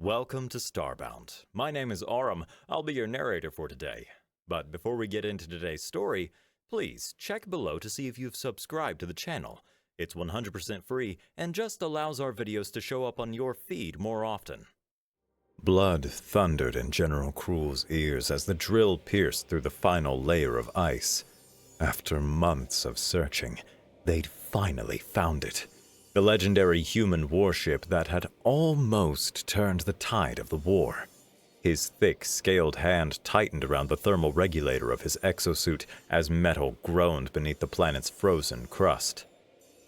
Welcome to Starbound. My name is Aram. I'll be your narrator for today. But before we get into today's story, please check below to see if you've subscribed to the channel. It's 100% free and just allows our videos to show up on your feed more often. Blood thundered in General Cruel's ears as the drill pierced through the final layer of ice. After months of searching, they'd finally found it. The legendary human warship that had almost turned the tide of the war. His thick, scaled hand tightened around the thermal regulator of his exosuit as metal groaned beneath the planet's frozen crust.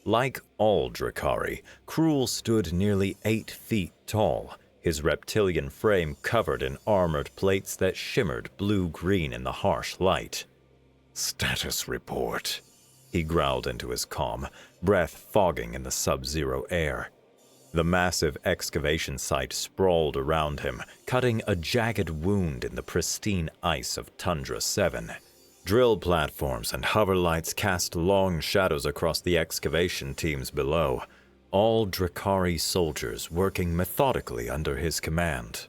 Like all Drakari, Cruel stood nearly 8 feet tall, his reptilian frame covered in armored plates that shimmered blue-green in the harsh light. "Status report," he growled into his comm, breath fogging in the sub-zero air. The massive excavation site sprawled around him, cutting a jagged wound in the pristine ice of Tundra 7. Drill platforms and hover lights cast long shadows across the excavation teams below, all Drakari soldiers working methodically under his command.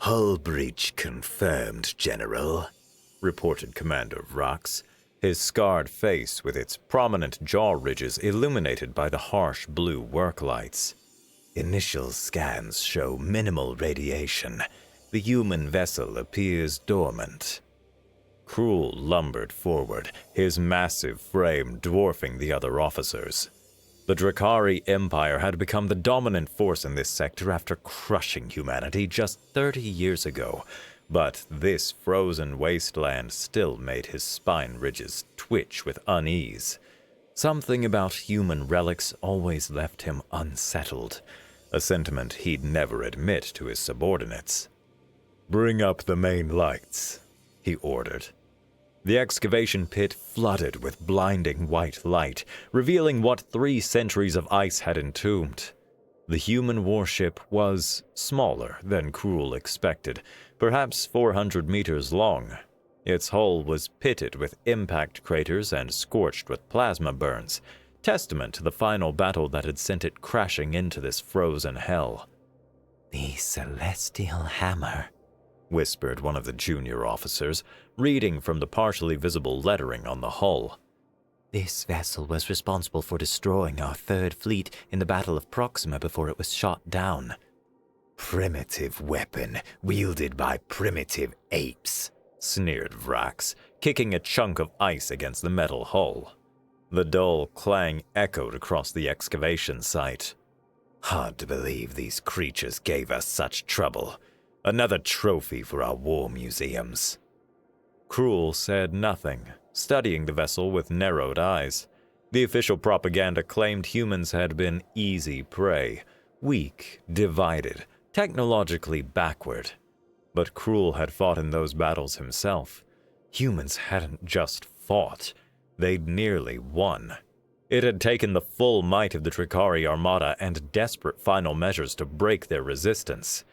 "Hull breach confirmed, General," reported Commander Vrax, his scarred face with its prominent jaw ridges illuminated by the harsh blue work lights. "Initial scans show minimal radiation. The human vessel appears dormant." Cruel lumbered forward, his massive frame dwarfing the other officers. The Drakari Empire had become the dominant force in this sector after crushing humanity just 30 years ago, but this frozen wasteland still made his spine ridges twitch with unease. Something about human relics always left him unsettled, a sentiment he'd never admit to his subordinates. "Bring up the main lights," he ordered. The excavation pit flooded with blinding white light, revealing what 3 centuries of ice had entombed. The human warship was smaller than Cruel expected, perhaps 400 meters long. Its hull was pitted with impact craters and scorched with plasma burns, testament to the final battle that had sent it crashing into this frozen hell. "The Celestial Hammer," whispered one of the junior officers, reading from the partially visible lettering on the hull. "This vessel was responsible for destroying our 3rd Fleet in the Battle of Proxima before it was shot down." "Primitive weapon wielded by primitive apes," sneered Vrax, kicking a chunk of ice against the metal hull. The dull clang echoed across the excavation site. "Hard to believe these creatures gave us such trouble. Another trophy for our war museums." Cruel said nothing, studying the vessel with narrowed eyes. The official propaganda claimed humans had been easy prey, weak, divided, technologically backward. But Cruel had fought in those battles himself. Humans hadn't just fought, they'd nearly won. It had taken the full might of the Drakari Armada and desperate final measures to break their resistance.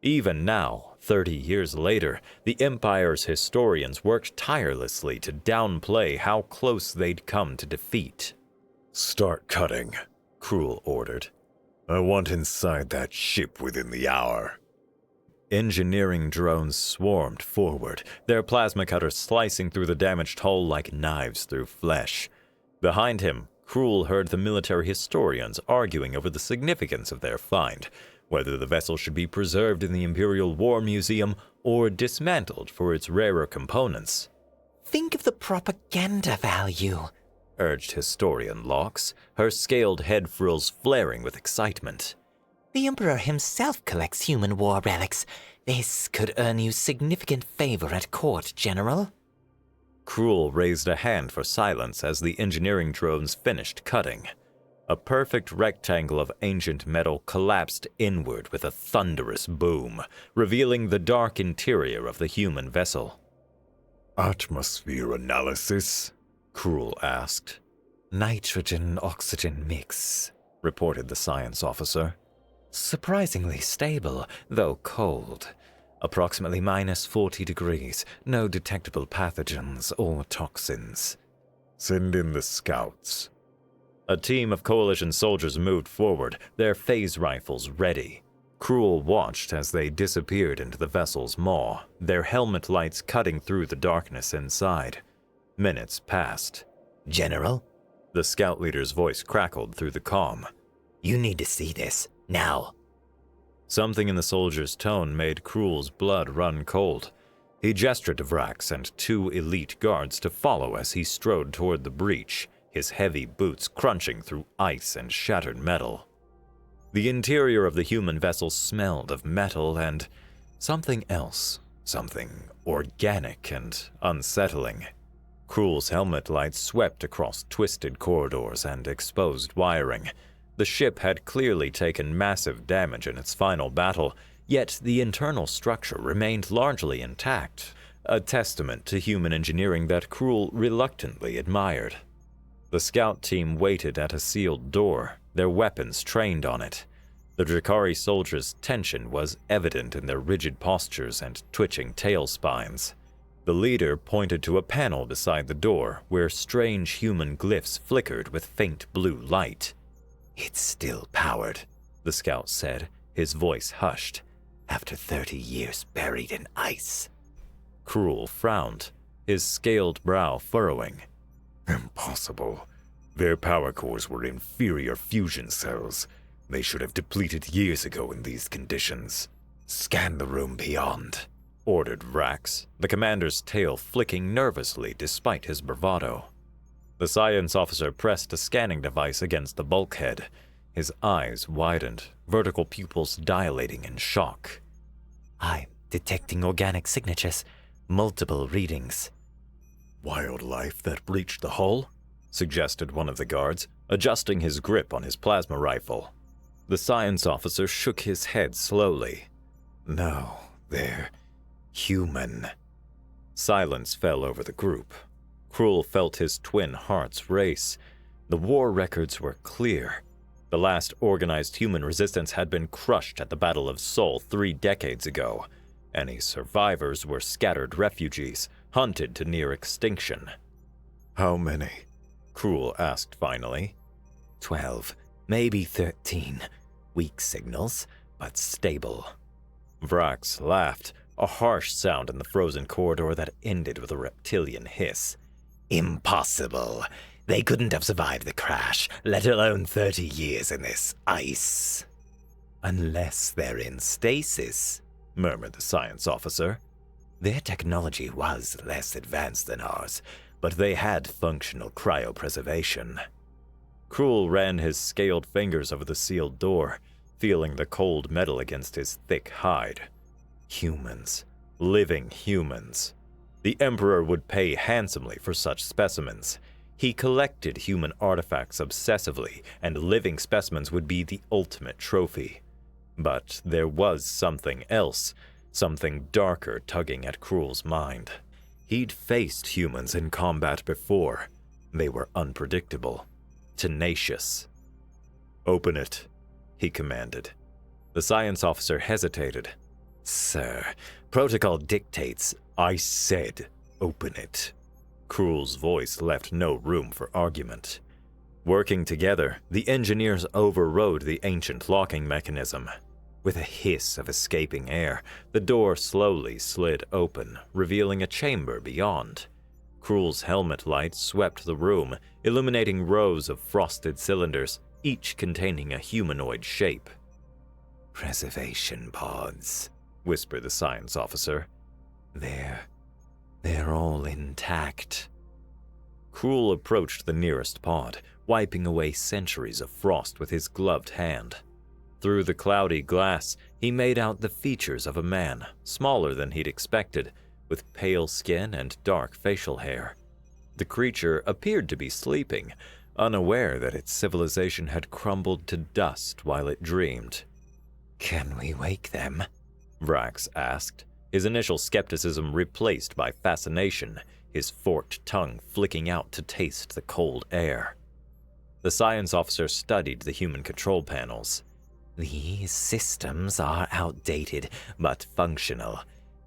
Even now, 30 years later, the Empire's historians worked tirelessly to downplay how close they'd come to defeat. "Start cutting," Cruel ordered. "I want inside that ship within the hour." Engineering drones swarmed forward, their plasma cutters slicing through the damaged hull like knives through flesh. Behind him, Cruel heard the military historians arguing over the significance of their find, whether the vessel should be preserved in the Imperial War Museum or dismantled for its rarer components. "Think of the propaganda value," urged historian Lox, her scaled head frills flaring with excitement. "The Emperor himself collects human war relics. This could earn you significant favor at court, General." Cruel raised a hand for silence as the engineering drones finished cutting. A perfect rectangle of ancient metal collapsed inward with a thunderous boom, revealing the dark interior of the human vessel. "Atmosphere analysis?" Cruel asked. "Nitrogen-oxygen mix," reported the science officer. "Surprisingly stable, though cold. Approximately -40 degrees, no detectable pathogens or toxins." "Send in the scouts." A team of Coalition soldiers moved forward, their phase rifles ready. Cruel watched as they disappeared into the vessel's maw, their helmet lights cutting through the darkness inside. Minutes passed. "General?" The scout leader's voice crackled through the comm. "You need to see this, now." Something in the soldier's tone made Cruel's blood run cold. He gestured to Vrax and 2 elite guards to follow as he strode toward the breach, his heavy boots crunching through ice and shattered metal. The interior of the human vessel smelled of metal and something else, something organic and unsettling. Cruel's helmet lights swept across twisted corridors and exposed wiring. The ship had clearly taken massive damage in its final battle, yet the internal structure remained largely intact, a testament to human engineering that Cruel reluctantly admired. The scout team waited at a sealed door, their weapons trained on it. The Drakari soldiers' tension was evident in their rigid postures and twitching tail spines. The leader pointed to a panel beside the door where strange human glyphs flickered with faint blue light. "It's still powered," the scout said, his voice hushed, "after 30 years buried in ice." Cruel frowned, his scaled brow furrowing. "Impossible. Their power cores were inferior fusion cells. They should have depleted years ago in these conditions." "Scan the room beyond," ordered Vrax, the commander's tail flicking nervously despite his bravado. The science officer pressed a scanning device against the bulkhead. His eyes widened, vertical pupils dilating in shock. "I'm detecting organic signatures, multiple readings." "Wildlife that breached the hull?" suggested one of the guards, adjusting his grip on his plasma rifle. The science officer shook his head slowly. "No, they're human." Silence fell over the group. Cruel felt his twin hearts race. The war records were clear. The last organized human resistance had been crushed at the Battle of Sol 3 decades ago. Any survivors were scattered refugees, hunted to near extinction. "How many?" Cruel asked finally. 12, maybe 13. Weak signals, but stable. Vrax laughed, a harsh sound in the frozen corridor that ended with a reptilian hiss. "Impossible. They couldn't have survived the crash, let alone 30 years in this ice." "Unless they're in stasis," murmured the science officer. "Their technology was less advanced than ours, but they had functional cryopreservation." Cruel ran his scaled fingers over the sealed door, feeling the cold metal against his thick hide. Humans. Living humans. The Emperor would pay handsomely for such specimens. He collected human artifacts obsessively, and living specimens would be the ultimate trophy. But there was something else, something darker tugging at Cruel's mind. He'd faced humans in combat before. They were unpredictable, tenacious. "Open it," he commanded. The science officer hesitated. "Sir, protocol dictates." "I said, open it." Cruel's voice left no room for argument. Working together, the engineers overrode the ancient locking mechanism. With a hiss of escaping air, the door slowly slid open, revealing a chamber beyond. Cruel's helmet light swept the room, illuminating rows of frosted cylinders, each containing a humanoid shape. "Preservation pods," whispered the science officer. They're all intact." Cruel approached the nearest pod, wiping away centuries of frost with his gloved hand. Through the cloudy glass, he made out the features of a man, smaller than he'd expected, with pale skin and dark facial hair. The creature appeared to be sleeping, unaware that its civilization had crumbled to dust while it dreamed. "Can we wake them?" Vrax asked, his initial skepticism replaced by fascination, his forked tongue flicking out to taste the cold air. The science officer studied the human control panels. "These systems are outdated, but functional.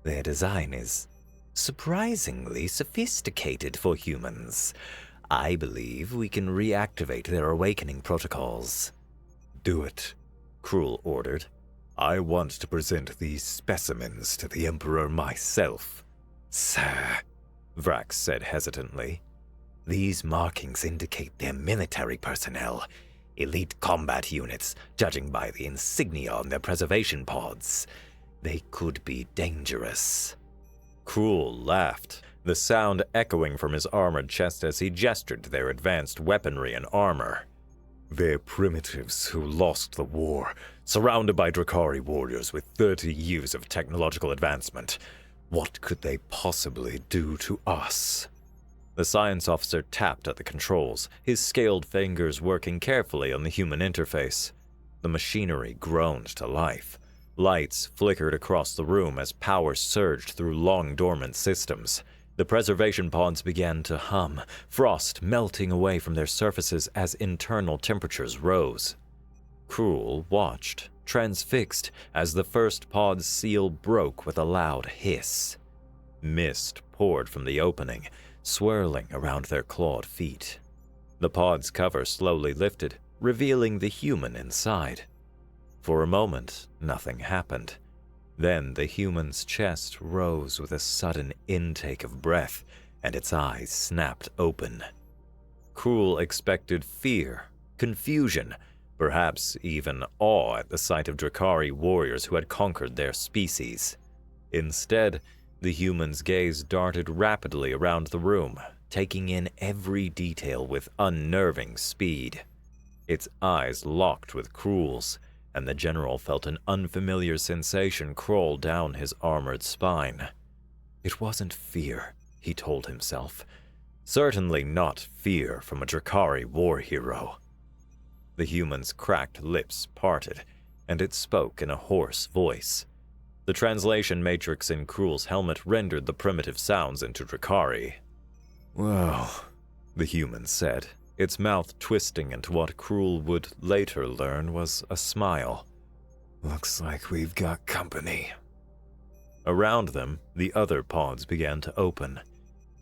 Their design is surprisingly sophisticated for humans. I believe we can reactivate their awakening protocols." "Do it," Cruel ordered. I want to present these specimens to the Emperor myself. Sir, Vrax said hesitantly, these markings indicate they're military personnel, elite combat units, judging by the insignia on their preservation pods. They could be dangerous. Krul laughed, the sound echoing from his armored chest as he gestured to their advanced weaponry and armor. They're primitives who lost the war, surrounded by Drakari warriors with 30 years of technological advancement. What could they possibly do to us? The science officer tapped at the controls, his scaled fingers working carefully on the human interface. The machinery groaned to life. Lights flickered across the room as power surged through long-dormant systems. The preservation pods began to hum, frost melting away from their surfaces as internal temperatures rose. Krul watched, transfixed, as the first pod's seal broke with a loud hiss. Mist poured from the opening, swirling around their clawed feet. The pod's cover slowly lifted, revealing the human inside. For a moment, nothing happened. Then the human's chest rose with a sudden intake of breath, and its eyes snapped open. Krul expected fear, confusion, perhaps even awe at the sight of Drakari warriors who had conquered their species. Instead, the human's gaze darted rapidly around the room, taking in every detail with unnerving speed. Its eyes locked with Krul's, and the general felt an unfamiliar sensation crawl down his armored spine. It wasn't fear, he told himself. Certainly not fear from a Drakari war hero. The human's cracked lips parted, and it spoke in a hoarse voice. The translation matrix in Krul's helmet rendered the primitive sounds into Drakari. Well, the human said, its mouth twisting into what Krul would later learn was a smile. Looks like we've got company. Around them, the other pods began to open.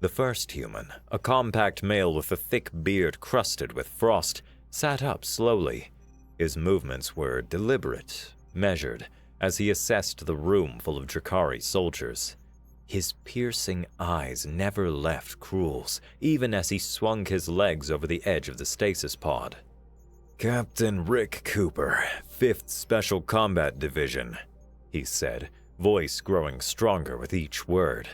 The first human, a compact male with a thick beard crusted with frost, sat up slowly. His movements were deliberate, measured, as he assessed the room full of Drakari soldiers. His piercing eyes never left Krul's, even as he swung his legs over the edge of the stasis pod. Captain Rick Cooper, 5th Special Combat Division, he said, voice growing stronger with each word.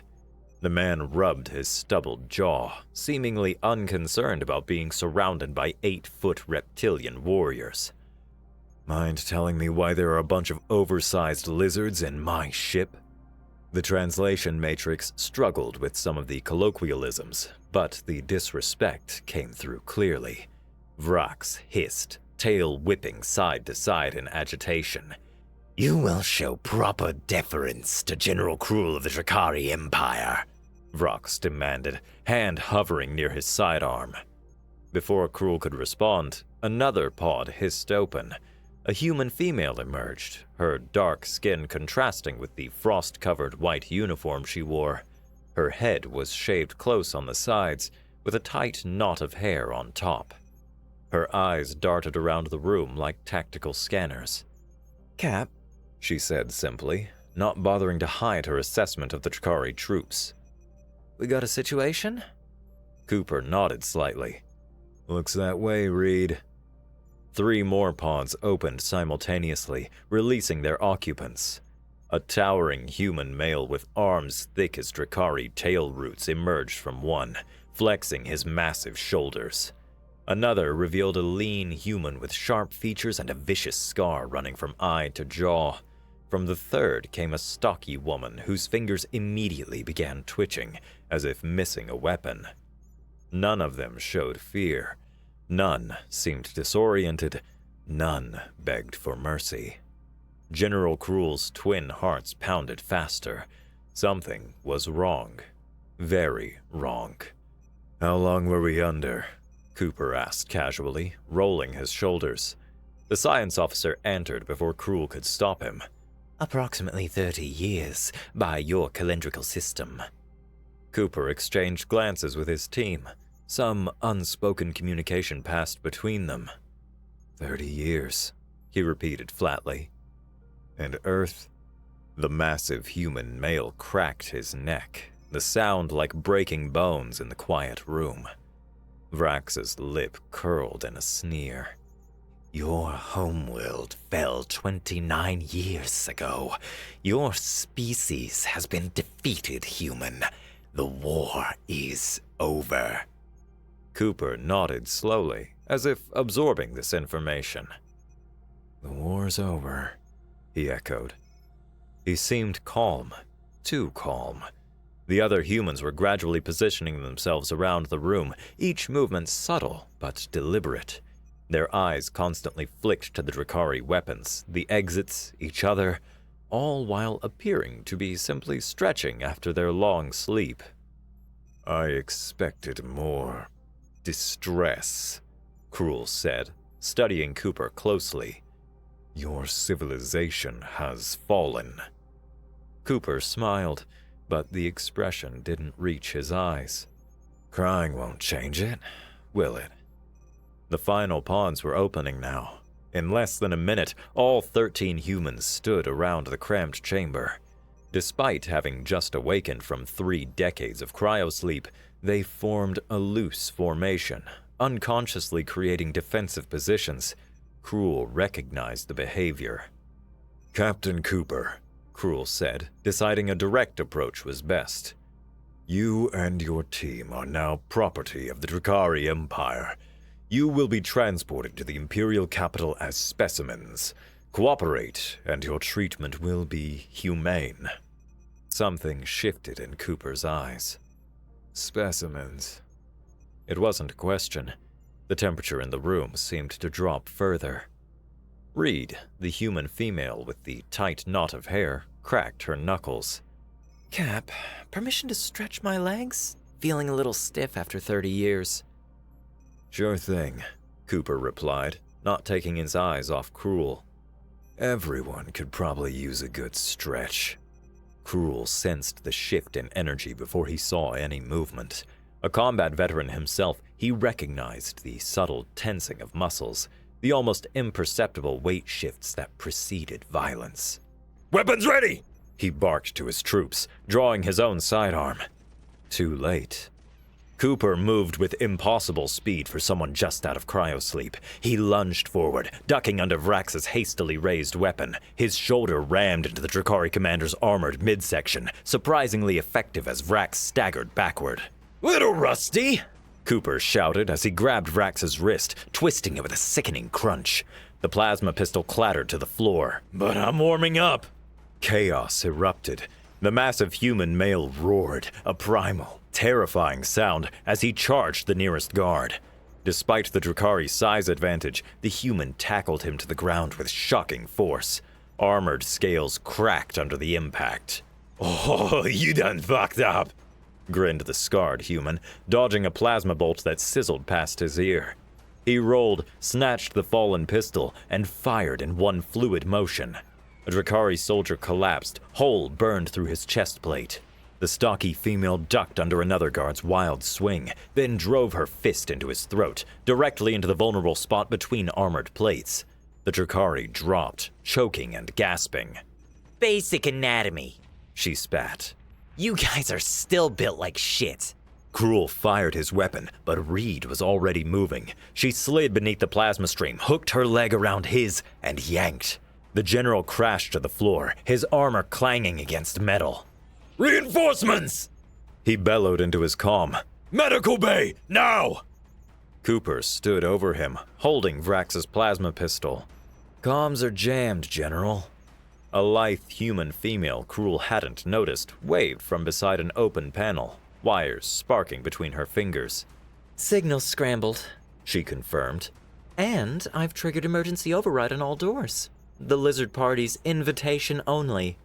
The man rubbed his stubbled jaw, seemingly unconcerned about being surrounded by 8-foot reptilian warriors. Mind telling me why there are a bunch of oversized lizards in my ship? The translation matrix struggled with some of the colloquialisms, but the disrespect came through clearly. Vrax hissed, tail whipping side to side in agitation. You will show proper deference to General Krul of the Drakari Empire, Vrax demanded, hand hovering near his sidearm. Before Krul could respond, another pod hissed open. A human female emerged, her dark skin contrasting with the frost-covered white uniform she wore. Her head was shaved close on the sides, with a tight knot of hair on top. Her eyes darted around the room like tactical scanners. Cap, she said simply, not bothering to hide her assessment of the Drakari troops. We got a situation? Cooper nodded slightly. Looks that way, Reed. 3 more pods opened simultaneously, releasing their occupants. A towering human male with arms thick as Drakari tail roots emerged from one, flexing his massive shoulders. Another revealed a lean human with sharp features and a vicious scar running from eye to jaw. From the third came a stocky woman whose fingers immediately began twitching, as if missing a weapon. None of them showed fear. None seemed disoriented. None begged for mercy. General Krul's twin hearts pounded faster. Something was wrong. Very wrong. How long were we under? Cooper asked casually, rolling his shoulders. The science officer entered before Krul could stop him. Approximately 30 years, by your calendrical system. Cooper exchanged glances with his team. Some unspoken communication passed between them. 30 years, he repeated flatly. And Earth? The massive human male cracked his neck, the sound like breaking bones in the quiet room. Vrax's lip curled in a sneer. Your homeworld fell 29 years ago. Your species has been defeated, human. The war is over. Cooper nodded slowly, as if absorbing this information. The war's over, he echoed. He seemed calm, too calm. The other humans were gradually positioning themselves around the room, each movement subtle but deliberate. Their eyes constantly flicked to the Drakari weapons, the exits, each other, all while appearing to be simply stretching after their long sleep. I expected more distress, Cruel said, studying Cooper closely. Your civilization has fallen. Cooper smiled, but the expression didn't reach his eyes. Crying won't change it, will it? The final pawns were opening now. In less than a minute, all 13 humans stood around the cramped chamber. Despite having just awakened from 3 decades of cryosleep, they formed a loose formation, unconsciously creating defensive positions. Cruel recognized the behavior. Captain Cooper, Cruel said, deciding a direct approach was best. You and your team are now property of the Drakari Empire. You will be transported to the Imperial capital as specimens. Cooperate, and your treatment will be humane. Something shifted in Cooper's eyes. Specimens. It wasn't a question. The temperature in the room seemed to drop further. Reed, the human female with the tight knot of hair, cracked her knuckles. Cap, permission to stretch my legs? Feeling a little stiff after 30 years. Sure thing, Cooper replied, not taking his eyes off Cruel. Everyone could probably use a good stretch. Cruel sensed the shift in energy before he saw any movement. A combat veteran himself, he recognized the subtle tensing of muscles, the almost imperceptible weight shifts that preceded violence. Weapons ready! He barked to his troops, drawing his own sidearm. Too late. Cooper moved with impossible speed for someone just out of cryosleep. He lunged forward, ducking under Vrax's hastily raised weapon. His shoulder rammed into the Drakari commander's armored midsection, surprisingly effective as Vrax staggered backward. Little rusty, Cooper shouted as he grabbed Vrax's wrist, twisting it with a sickening crunch. The plasma pistol clattered to the floor. But I'm warming up. Chaos erupted. The massive human male roared, a primal, terrifying sound as he charged the nearest guard. Despite the Drakari's size advantage, the human tackled him to the ground with shocking force. Armored scales cracked under the impact. Oh, you done fucked up, grinned the scarred human, dodging a plasma bolt that sizzled past his ear. He rolled, snatched the fallen pistol, and fired in one fluid motion. A Drakari soldier collapsed, hole burned through his chest plate. The stocky female ducked under another guard's wild swing, then drove her fist into his throat, directly into the vulnerable spot between armored plates. The Drakari dropped, choking and gasping. Basic anatomy, she spat. You guys are still built like shit. Cruel fired his weapon, but Reed was already moving. She slid beneath the plasma stream, hooked her leg around his, and yanked. The general crashed to the floor, his armor clanging against metal. Reinforcements! He bellowed into his comm. Medical bay, now! Cooper stood over him, holding Vrax's plasma pistol. Comms are jammed, General. A lithe human female Cruel hadn't noticed waved from beside an open panel, wires sparking between her fingers. Signals scrambled, she confirmed. And I've triggered emergency override on all doors. The lizard party's invitation only.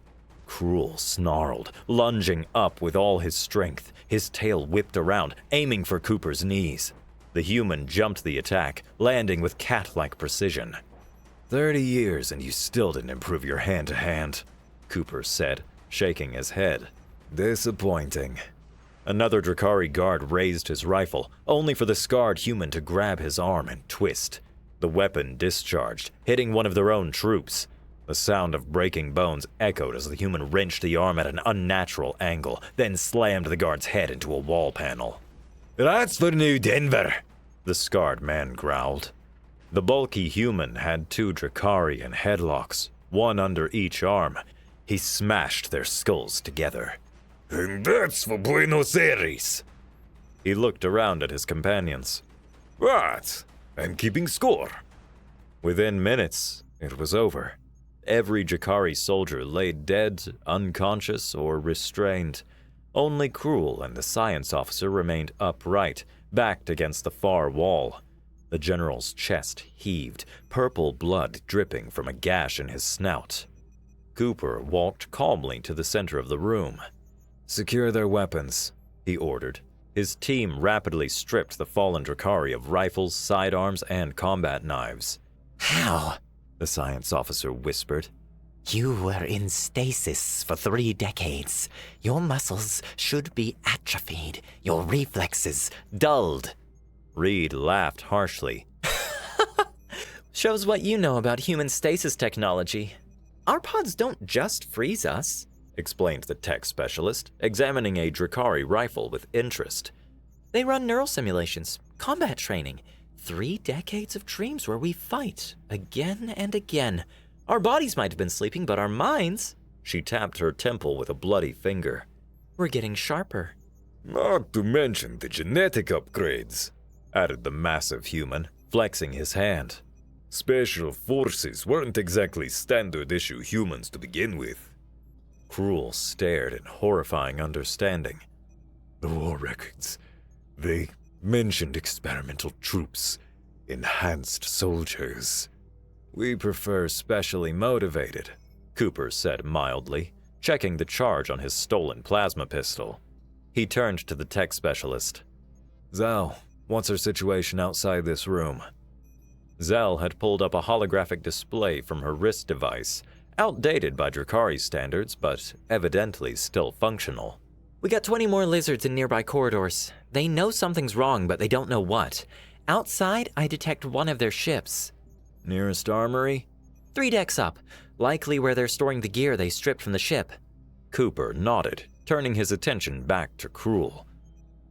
Cruel snarled, lunging up with all his strength. His tail whipped around, aiming for Cooper's knees. The human jumped the attack, landing with cat-like precision. 30 years and you still didn't improve your hand-to-hand, Cooper said, shaking his head. Disappointing. Another Drakari guard raised his rifle, only for the scarred human to grab his arm and twist. The weapon discharged, hitting one of their own troops. The sound of breaking bones echoed as the human wrenched the arm at an unnatural angle, then slammed the guard's head into a wall panel. "That's for New Denver," the scarred man growled. The bulky human had two Dracarian headlocks, one under each arm. He smashed their skulls together. "And that's for Buenos Aires." He looked around at his companions. "What? I'm keeping score." Within minutes, it was over. Every Jakari soldier lay dead, unconscious, or restrained. Only Cruel and the science officer remained upright, backed against the far wall. The general's chest heaved, purple blood dripping from a gash in his snout. Cooper walked calmly to the center of the room. "Secure their weapons," he ordered. His team rapidly stripped the fallen Drakari of rifles, sidearms, and combat knives. How? The science officer whispered. You were in stasis for 3 decades. Your muscles should be atrophied, your reflexes dulled. Reed laughed harshly. Shows what you know about human stasis technology. Our pods don't just freeze us, explained the tech specialist, examining a Drakari rifle with interest. They run neural simulations, combat training, 3 decades of dreams where we fight again and again. Our bodies might have been sleeping, but our minds, she tapped her temple with a bloody finger, we're getting sharper. Not to mention the genetic upgrades, added the massive human, flexing his hand. Special forces weren't exactly standard issue humans to begin with. Cruel stared in horrifying understanding. The war records, they mentioned experimental troops, enhanced soldiers. We prefer specially motivated, Cooper said mildly, checking the charge on his stolen plasma pistol. He turned to the tech specialist. Zell, what's our situation outside this room? Zell had pulled up a holographic display from her wrist device, outdated by Drakari standards, but evidently still functional. We got 20 more lizards in nearby corridors. They know something's wrong, but they don't know what. Outside, I detect one of their ships. Nearest armory? 3 decks up, likely where they're storing the gear they stripped from the ship. Cooper nodded, turning his attention back to Cruel.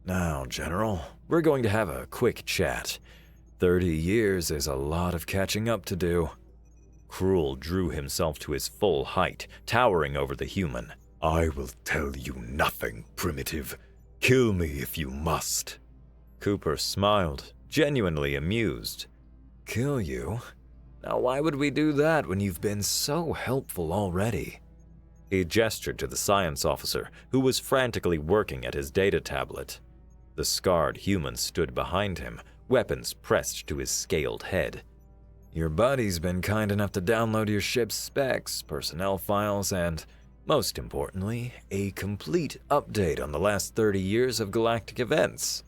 Now, General, we're going to have a quick chat. 30 years is a lot of catching up to do. Cruel drew himself to his full height, towering over the human. I will tell you nothing, primitive. Kill me if you must. Cooper smiled, genuinely amused. Kill you? Now why would we do that when you've been so helpful already? He gestured to the science officer, who was frantically working at his data tablet. The scarred human stood behind him, weapons pressed to his scaled head. Your buddy's been kind enough to download your ship's specs, personnel files, and, most importantly, a complete update on the last 30 years of galactic events.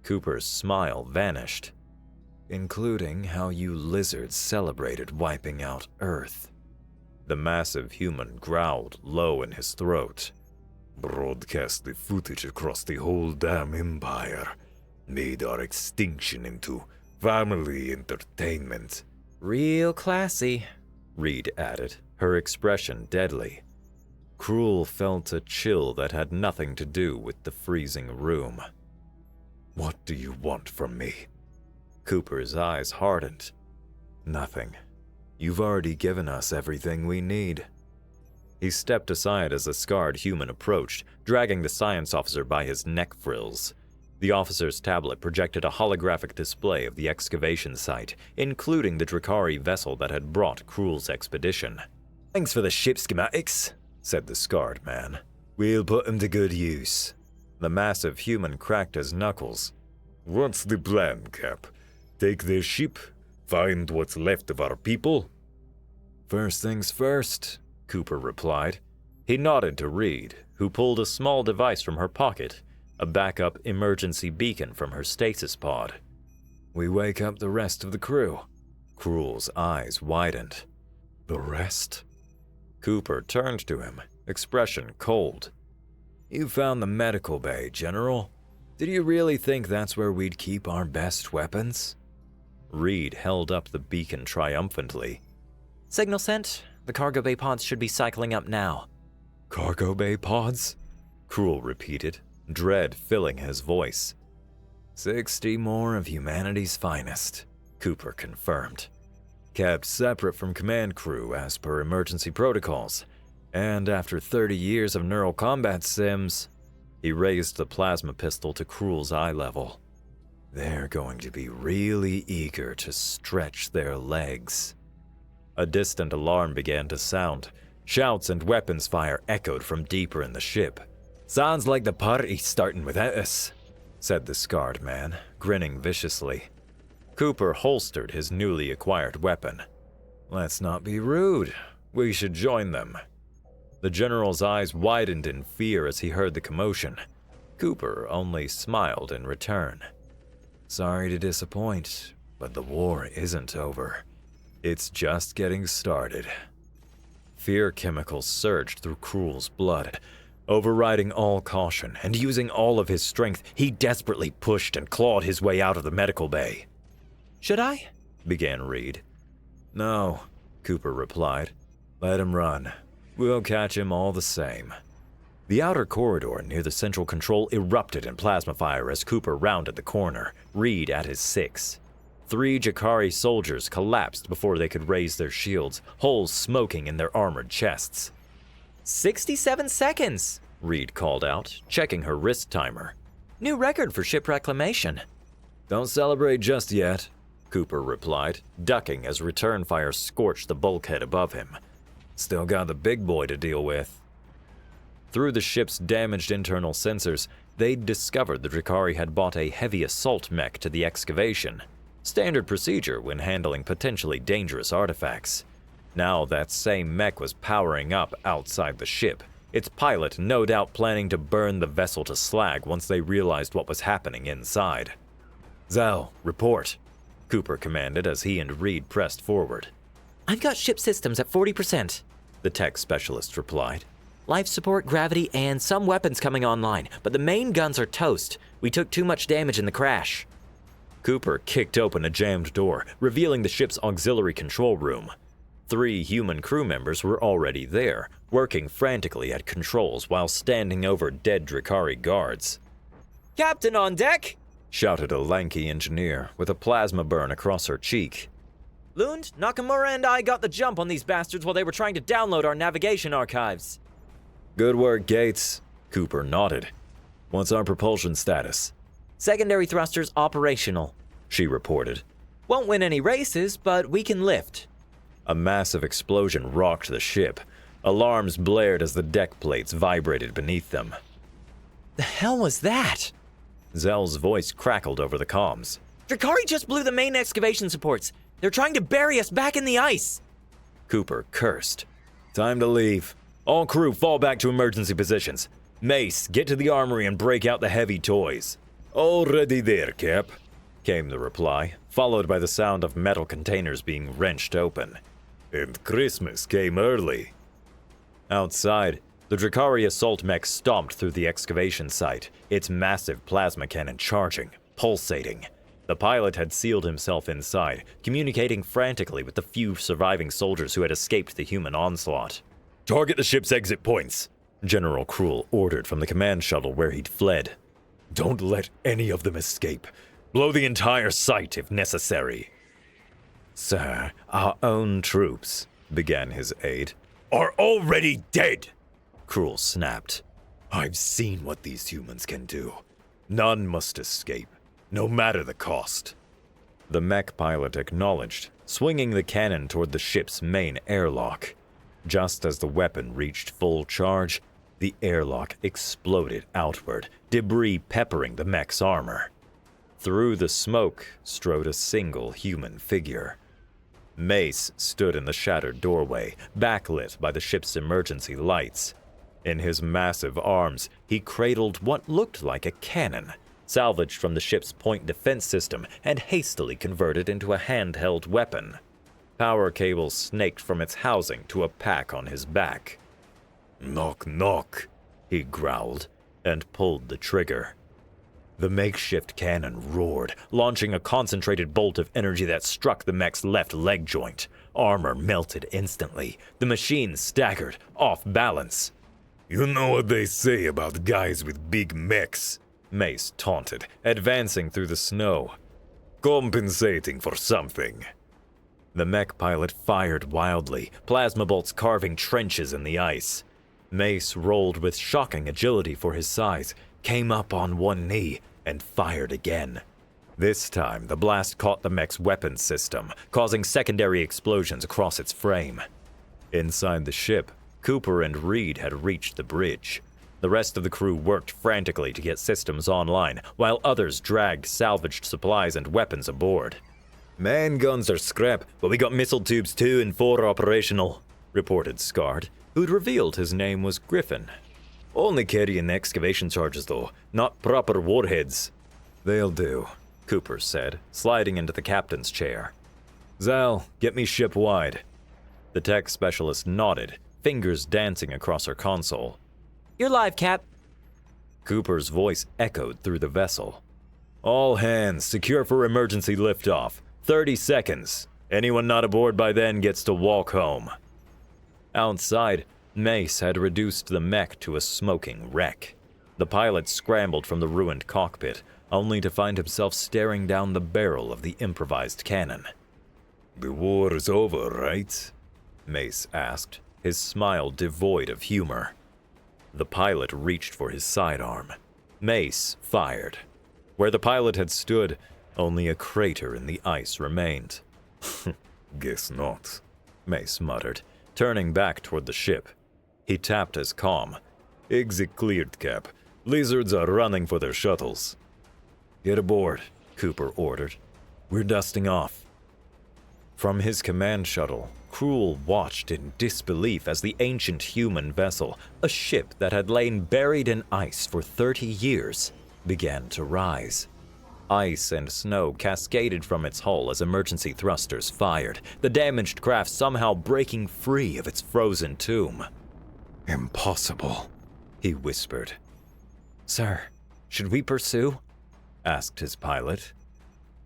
Cooper's smile vanished. Including how you lizards celebrated wiping out Earth. The massive human growled low in his throat. Broadcast the footage across the whole damn empire. Made our extinction into family entertainment. Real classy, Reed added, her expression deadly. Cruel felt a chill that had nothing to do with the freezing room. What do you want from me? Cooper's eyes hardened. Nothing. You've already given us everything we need. He stepped aside as the scarred human approached, dragging the science officer by his neck frills. The officer's tablet projected a holographic display of the excavation site, including the Drakari vessel that had brought Cruel's expedition. Thanks for the ship schematics, said the scarred man. We'll put them to good use. The massive human cracked his knuckles. What's the plan, Cap? Take their ship, find what's left of our people? First things first, Cooper replied. He nodded to Reed, who pulled a small device from her pocket, a backup emergency beacon from her stasis pod. We wake up the rest of the crew. Cruel's eyes widened. The rest? Cooper turned to him, expression cold. You found the medical bay, General. Did you really think that's where we'd keep our best weapons? Reed held up the beacon triumphantly. Signal sent. The cargo bay pods should be cycling up now. Cargo bay pods? Cruel repeated, dread filling his voice. 60 more of humanity's finest, Cooper confirmed. Kept separate from command crew as per emergency protocols, and after 30 years of neural combat sims, he raised the plasma pistol to Cruel's eye level. They're going to be really eager to stretch their legs. A distant alarm began to sound. Shouts and weapons fire echoed from deeper in the ship. Sounds like the party's starting without us, said the scarred man, grinning viciously. Cooper holstered his newly acquired weapon. Let's not be rude. We should join them. The general's eyes widened in fear as he heard the commotion. Cooper only smiled in return. Sorry to disappoint, but the war isn't over. It's just getting started. Fear chemicals surged through Cruel's blood. Overriding all caution and using all of his strength, he desperately pushed and clawed his way out of the medical bay. Should I? Began Reed. No, Cooper replied. Let him run. We'll catch him all the same. The outer corridor near the central control erupted in plasma fire as Cooper rounded the corner, Reed at his 6. 3 Jakari soldiers collapsed before they could raise their shields, holes smoking in their armored chests. 67 seconds, Reed called out, checking her wrist timer. New record for ship reclamation. Don't celebrate just yet, Cooper replied, ducking as return fire scorched the bulkhead above him. Still got the big boy to deal with. Through the ship's damaged internal sensors, they'd discovered the Drakari had bought a heavy assault mech to the excavation. Standard procedure when handling potentially dangerous artifacts. Now that same mech was powering up outside the ship, its pilot no doubt planning to burn the vessel to slag once they realized what was happening inside. Zell, report, Cooper commanded as he and Reed pressed forward. I've got ship systems at 40%, the tech specialist replied. Life support, gravity, and some weapons coming online, but the main guns are toast. We took too much damage in the crash. Cooper kicked open a jammed door, revealing the ship's auxiliary control room. 3 human crew members were already there, working frantically at controls while standing over dead Drakari guards. Captain on deck! Shouted a lanky engineer with a plasma burn across her cheek. Lund, Nakamura and I got the jump on these bastards while they were trying to download our navigation archives. Good work, Gates, Cooper nodded. What's our propulsion status? Secondary thrusters operational, she reported. Won't win any races, but we can lift. A massive explosion rocked the ship. Alarms blared as the deck plates vibrated beneath them. The hell was that? Zell's voice crackled over the comms. Drakari just blew the main excavation supports. They're trying to bury us back in the ice. Cooper cursed. Time to leave. All crew fall back to emergency positions. Mace, get to the armory and break out the heavy toys. Already there, Cap, came the reply, followed by the sound of metal containers being wrenched open. And Christmas came early. Outside, the Drakari assault mech stomped through the excavation site, its massive plasma cannon charging, pulsating. The pilot had sealed himself inside, communicating frantically with the few surviving soldiers who had escaped the human onslaught. Target the ship's exit points, General Cruel ordered from the command shuttle where he'd fled. Don't let any of them escape. Blow the entire site if necessary. Sir, our own troops, began his aide, are already dead, Cruel snapped. I've seen what these humans can do. None must escape, no matter the cost. The mech pilot acknowledged, swinging the cannon toward the ship's main airlock. Just as the weapon reached full charge, the airlock exploded outward, debris peppering the mech's armor. Through the smoke strode a single human figure. Mace stood in the shattered doorway, backlit by the ship's emergency lights. In his massive arms, he cradled what looked like a cannon, salvaged from the ship's point defense system and hastily converted into a handheld weapon. Power cables snaked from its housing to a pack on his back. Knock, knock, he growled, and pulled the trigger. The makeshift cannon roared, launching a concentrated bolt of energy that struck the mech's left leg joint. Armor melted instantly. The machine staggered, off balance. You know what they say about guys with big mechs? Mace taunted, advancing through the snow. Compensating for something. The mech pilot fired wildly, plasma bolts carving trenches in the ice. Mace rolled with shocking agility for his size, came up on one knee, and fired again. This time, the blast caught the mech's weapons system, causing secondary explosions across its frame. Inside the ship, Cooper and Reed had reached the bridge. The rest of the crew worked frantically to get systems online, while others dragged salvaged supplies and weapons aboard. Man guns are scrap, but we got missile tubes 2 and 4 operational, reported Scard, who'd revealed his name was Griffin. Only carrying excavation charges though, not proper warheads. They'll do, Cooper said, sliding into the captain's chair. Zal, get me ship wide. The tech specialist nodded, fingers dancing across her console. You're live, Cap. Cooper's voice echoed through the vessel. All hands, secure for emergency liftoff. 30 seconds. Anyone not aboard by then gets to walk home. Outside, Mace had reduced the mech to a smoking wreck. The pilot scrambled from the ruined cockpit, only to find himself staring down the barrel of the improvised cannon. The war is over, right? Mace asked, his smile devoid of humor. The pilot reached for his sidearm. Mace fired. Where the pilot had stood, only a crater in the ice remained. Guess not, Mace muttered, turning back toward the ship. He tapped his comm. Exit cleared, Cap. Lizards are running for their shuttles. Get aboard, Cooper ordered. We're dusting off. From his command shuttle, Cruel watched in disbelief as the ancient human vessel, a ship that had lain buried in ice for 30 years, began to rise. Ice and snow cascaded from its hull as emergency thrusters fired, the damaged craft somehow breaking free of its frozen tomb. Impossible, he whispered. Sir, should we pursue? Asked his pilot.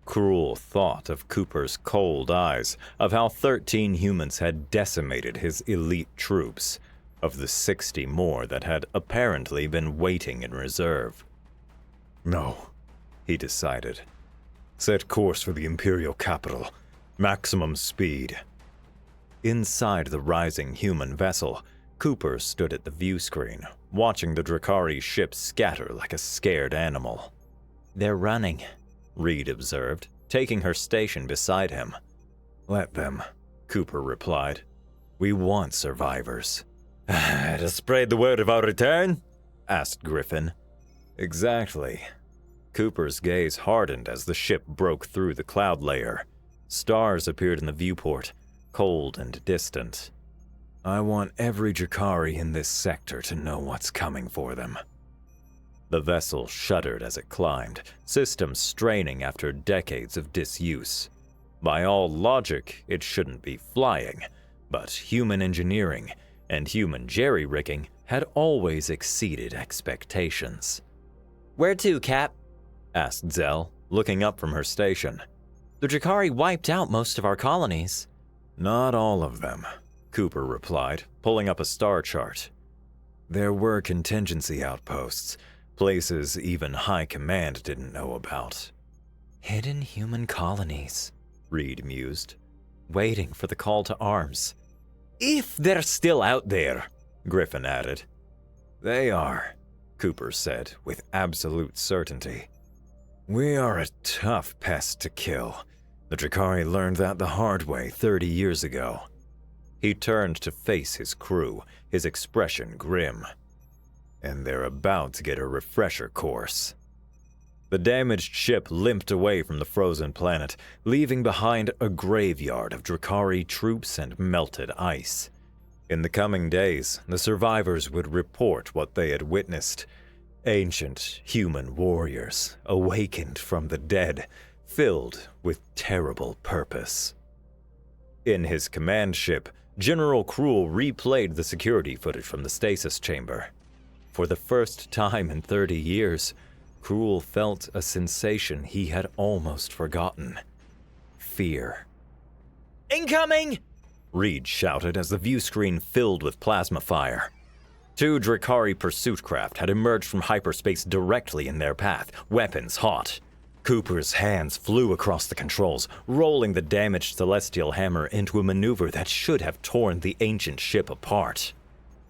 Cruel thought of Cooper's cold eyes, of how 13 humans had decimated his elite troops, of the 60 more that had apparently been waiting in reserve. No, he decided. Set course for the Imperial capital. Maximum speed. Inside the rising human vessel, Cooper stood at the view screen, watching the Drakari ship scatter like a scared animal. They're running, Reed observed, taking her station beside him. Let them, Cooper replied. We want survivors. To spread the word of our return? Asked Griffin. Exactly. Cooper's gaze hardened as the ship broke through the cloud layer. Stars appeared in the viewport, cold and distant. I want every Drakari in this sector to know what's coming for them. The vessel shuddered as it climbed, systems straining after decades of disuse. By all logic, it shouldn't be flying, but human engineering and human jerry-rigging had always exceeded expectations. Where to, Cap? Asked Zell, looking up from her station. The Drakari wiped out most of our colonies. Not all of them, Cooper replied, pulling up a star chart. There were contingency outposts, places even High Command didn't know about. Hidden human colonies, Reed mused, waiting for the call to arms. If they're still out there, Griffin added. They are, Cooper said with absolute certainty. We are a tough pest to kill. The Drakari learned that the hard way 30 years ago. He turned to face his crew, his expression grim. And they're about to get a refresher course. The damaged ship limped away from the frozen planet, leaving behind a graveyard of Drakari troops and melted ice. In the coming days, the survivors would report what they had witnessed. Ancient human warriors, awakened from the dead, filled with terrible purpose. In his command ship, General Cruel replayed the security footage from the stasis chamber. For the first time in 30 years, Cruel felt a sensation he had almost forgotten. Fear. Incoming! Reed shouted as the view screen filled with plasma fire. 2 Drakari pursuit craft had emerged from hyperspace directly in their path, weapons hot. Cooper's hands flew across the controls, rolling the damaged celestial hammer into a maneuver that should have torn the ancient ship apart.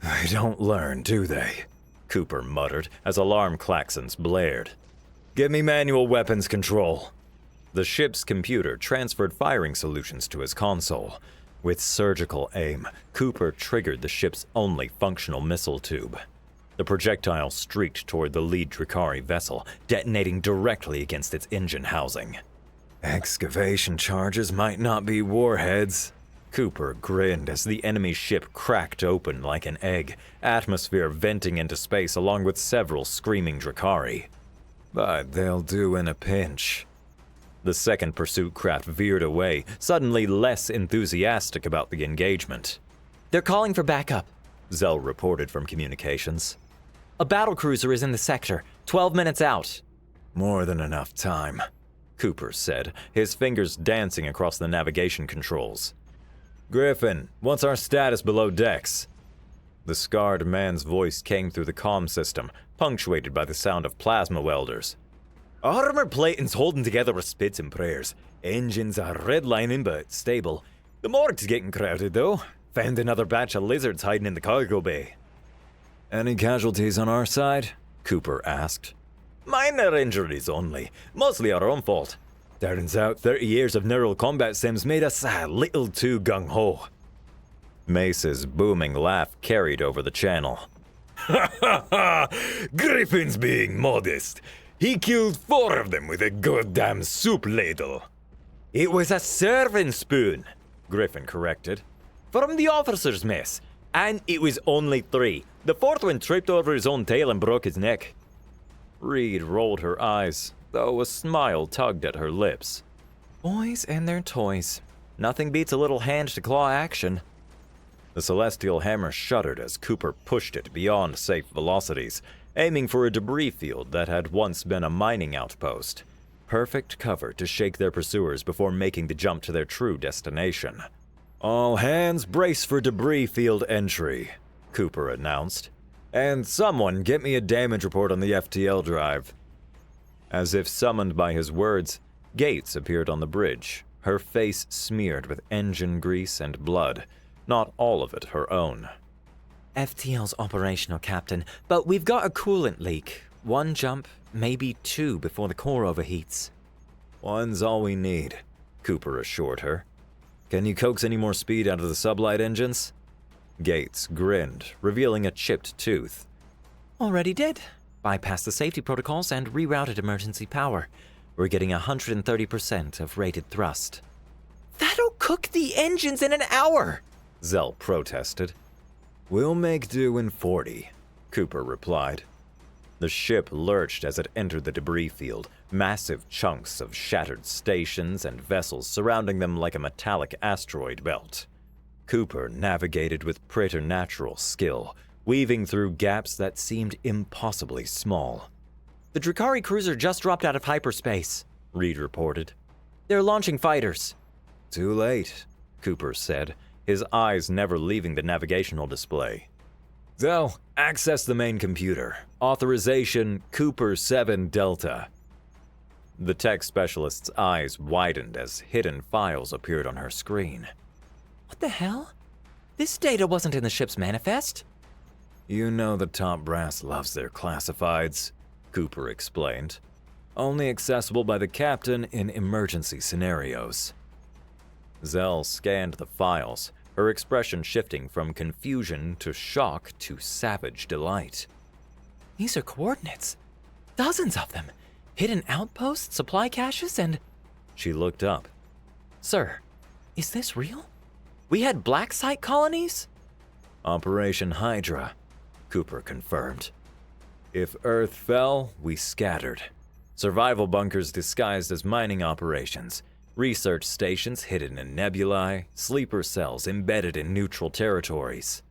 They don't learn, do they? Cooper muttered as alarm klaxons blared. Give me manual weapons control. The ship's computer transferred firing solutions to his console. With surgical aim, Cooper triggered the ship's only functional missile tube. The projectile streaked toward the lead Drakari vessel, detonating directly against its engine housing. Excavation charges might not be warheads. Cooper grinned as the enemy ship cracked open like an egg, atmosphere venting into space along with several screaming Drakari. But they'll do in a pinch. The second pursuit craft veered away, suddenly less enthusiastic about the engagement. They're calling for backup, Zell reported from communications. a battlecruiser is in the sector, 12 minutes out. More than enough time, Cooper said, his fingers dancing across the navigation controls. Griffin, what's our status below decks? The scarred man's voice came through the comm system, punctuated by the sound of plasma welders. Armor plating's holding together with spits and prayers. Engines are redlining but stable. The morgue's getting crowded though. Found another batch of lizards hiding in the cargo bay. Any casualties on our side? Cooper asked. Minor injuries only, mostly our own fault. Turns out 30 years of neural combat sims made us a little too gung-ho. Mace's booming laugh carried over the channel. Ha ha ha! Griffin's being modest. He killed 4 of them with a goddamn soup ladle. It was a serving spoon, Griffin corrected. From the officer's mess. And it was only 3. The 4th one tripped over his own tail and broke his neck. Reed rolled her eyes, though a smile tugged at her lips. Boys and their toys. Nothing beats a little hand-to-claw action. The celestial hammer shuddered as Cooper pushed it beyond safe velocities, aiming for a debris field that had once been a mining outpost. Perfect cover to shake their pursuers before making the jump to their true destination. All hands brace for debris field entry, Cooper announced. And someone get me a damage report on the FTL drive. As if summoned by his words, Gates appeared on the bridge, her face smeared with engine grease and blood, not all of it her own. FTL's operational, Captain, but we've got a coolant leak. 1 jump, maybe 2 before the core overheats. 1's all we need, Cooper assured her. Can you coax any more speed out of the sublight engines? Gates grinned, revealing a chipped tooth. Already did. Bypassed the safety protocols and rerouted emergency power. We're getting 130% of rated thrust. That'll cook the engines in an hour, Zell protested. We'll make do in 40, Cooper replied. The ship lurched as it entered the debris field, massive chunks of shattered stations and vessels surrounding them like a metallic asteroid belt. Cooper navigated with preternatural skill, weaving through gaps that seemed impossibly small. The Drakari cruiser just dropped out of hyperspace, Reed reported. They're launching fighters. Too late, Cooper said, his eyes never leaving the navigational display. Zell, access the main computer. Authorization Cooper 7 Delta. The tech specialist's eyes widened as hidden files appeared on her screen. What the hell? This data wasn't in the ship's manifest. You know the top brass loves their classifieds, Cooper explained. Only accessible by the captain in emergency scenarios. Zell scanned the files, her expression shifting from confusion to shock to savage delight. These are coordinates. Dozens of them. Hidden outposts, supply caches, and... She looked up. Sir, is this real? We had black site colonies? Operation Hydra, Cooper confirmed. If Earth fell, we scattered. Survival bunkers disguised as mining operations. Research stations hidden in nebulae, sleeper cells embedded in neutral territories.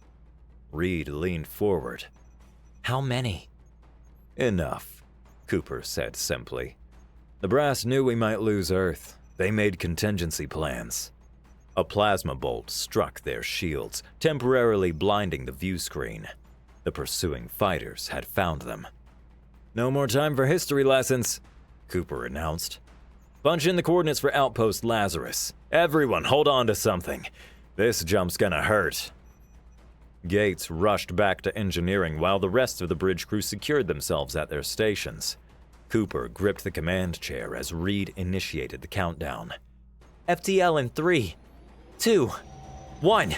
Reed leaned forward. How many? Enough, Cooper said simply. The brass knew we might lose Earth. They made contingency plans. A plasma bolt struck their shields, temporarily blinding the view screen. The pursuing fighters had found them. "No more time for history lessons," Cooper announced. "Punch in the coordinates for Outpost Lazarus. Everyone, hold on to something. This jump's gonna hurt." Gates rushed back to engineering while the rest of the bridge crew secured themselves at their stations. Cooper gripped the command chair as Reed initiated the countdown. FTL in 3, 2, 1.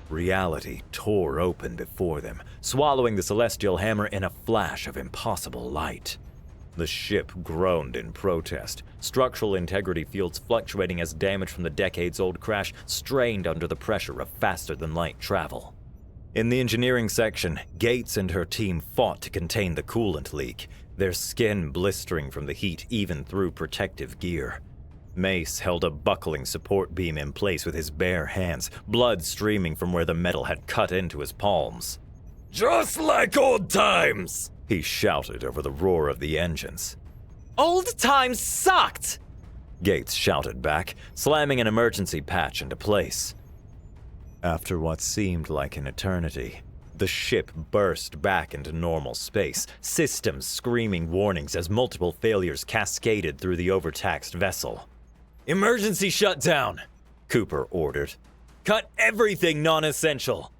Reality tore open before them, swallowing the celestial hammer in a flash of impossible light. The ship groaned in protest, structural integrity fields fluctuating as damage from the decades-old crash strained under the pressure of faster-than-light travel. In the engineering section, Gates and her team fought to contain the coolant leak, their skin blistering from the heat even through protective gear. Mace held a buckling support beam in place with his bare hands, blood streaming from where the metal had cut into his palms. "Just like old times!" he shouted over the roar of the engines. Old times sucked! Gates shouted back, slamming an emergency patch into place. After what seemed like an eternity, the ship burst back into normal space, systems screaming warnings as multiple failures cascaded through the overtaxed vessel. "Emergency shutdown," Cooper ordered. "Cut everything non-essential."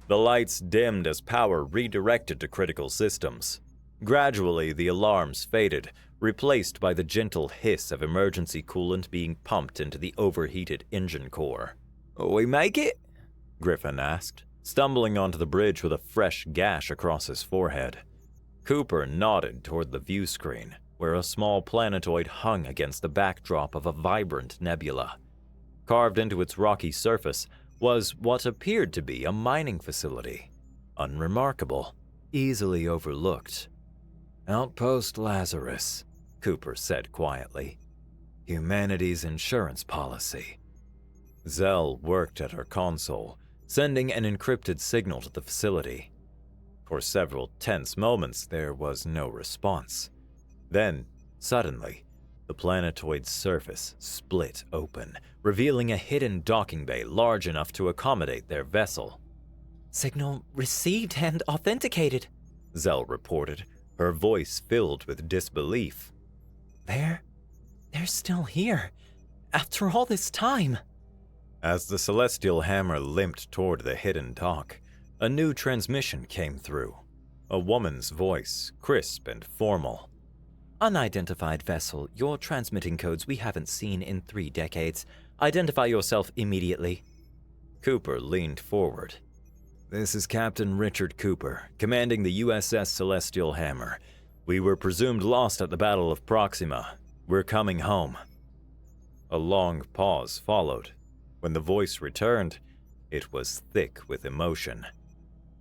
The lights dimmed as power redirected to critical systems. Gradually, the alarms faded, replaced by the gentle hiss of emergency coolant being pumped into the overheated engine core. "We make it?" Griffin asked, stumbling onto the bridge with a fresh gash across his forehead. Cooper nodded toward the view screen, where a small planetoid hung against the backdrop of a vibrant nebula. Carved into its rocky surface was what appeared to be a mining facility. Unremarkable, easily overlooked. "Outpost Lazarus," Cooper said quietly. "Humanity's insurance policy." Zell worked at her console, sending an encrypted signal to the facility. For several tense moments, there was no response. Then, suddenly, the planetoid's surface split open, revealing a hidden docking bay large enough to accommodate their vessel. Signal received and authenticated, Zell reported, her voice filled with disbelief. They're still here, after all this time. As the celestial hammer limped toward the hidden dock, a new transmission came through. A woman's voice, crisp and formal. Unidentified vessel, you're transmitting codes we haven't seen in 3 decades. Identify yourself immediately. Cooper leaned forward. "This is Captain Richard Cooper, commanding the USS Celestial Hammer. We were presumed lost at the Battle of Proxima. We're coming home." A long pause followed. When the voice returned, it was thick with emotion.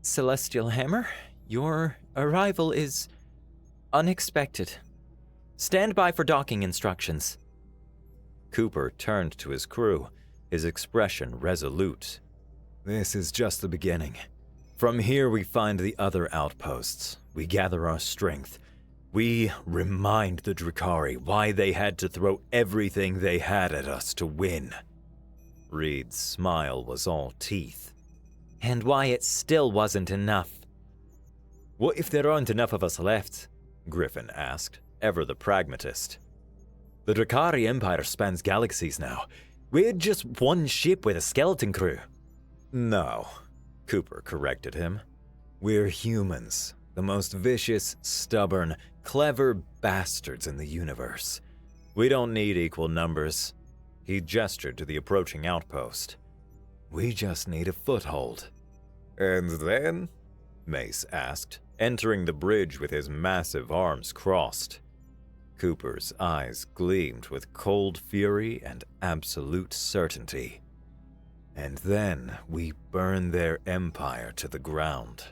Celestial Hammer, your arrival is unexpected. Stand by for docking instructions. Cooper turned to his crew, his expression resolute. "This is just the beginning. From here we find the other outposts. We gather our strength. We remind the Drakari why they had to throw everything they had at us to win." Reed's smile was all teeth. And why it still wasn't enough. "What if there aren't enough of us left?" Griffin asked, ever the pragmatist. "The Drakari Empire spans galaxies now. We're just one ship with a skeleton crew." "No," Cooper corrected him. "We're humans, the most vicious, stubborn, clever bastards in the universe. We don't need equal numbers." He gestured to the approaching outpost. "We just need a foothold." "And then?" Mace asked, entering the bridge with his massive arms crossed. Cooper's eyes gleamed with cold fury and absolute certainty. "And then we burn their empire to the ground."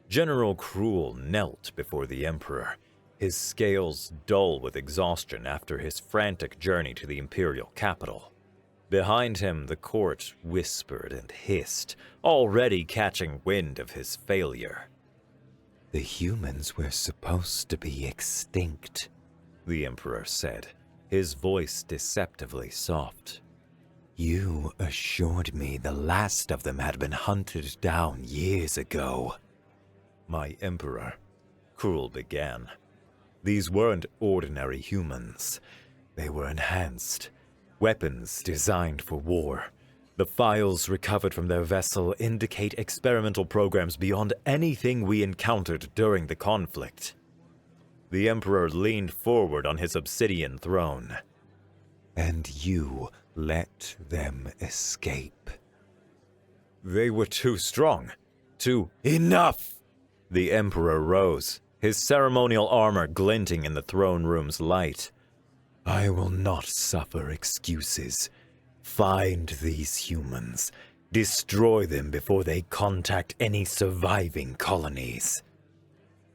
General Cruel knelt before the Emperor, his scales dull with exhaustion after his frantic journey to the imperial capital. Behind him, the court whispered and hissed, already catching wind of his failure. "The humans were supposed to be extinct," the Emperor said, his voice deceptively soft. You assured me the last of them had been hunted down years ago. My Emperor, Krul began. These weren't ordinary humans. They were enhanced. Weapons designed for war. The files recovered from their vessel indicate experimental programs beyond anything we encountered during the conflict. The Emperor leaned forward on his obsidian throne. And you let them escape. They were too strong. Enough! The Emperor rose, his ceremonial armor glinting in the throne room's light. I will not suffer excuses. Find these humans. Destroy them before they contact any surviving colonies.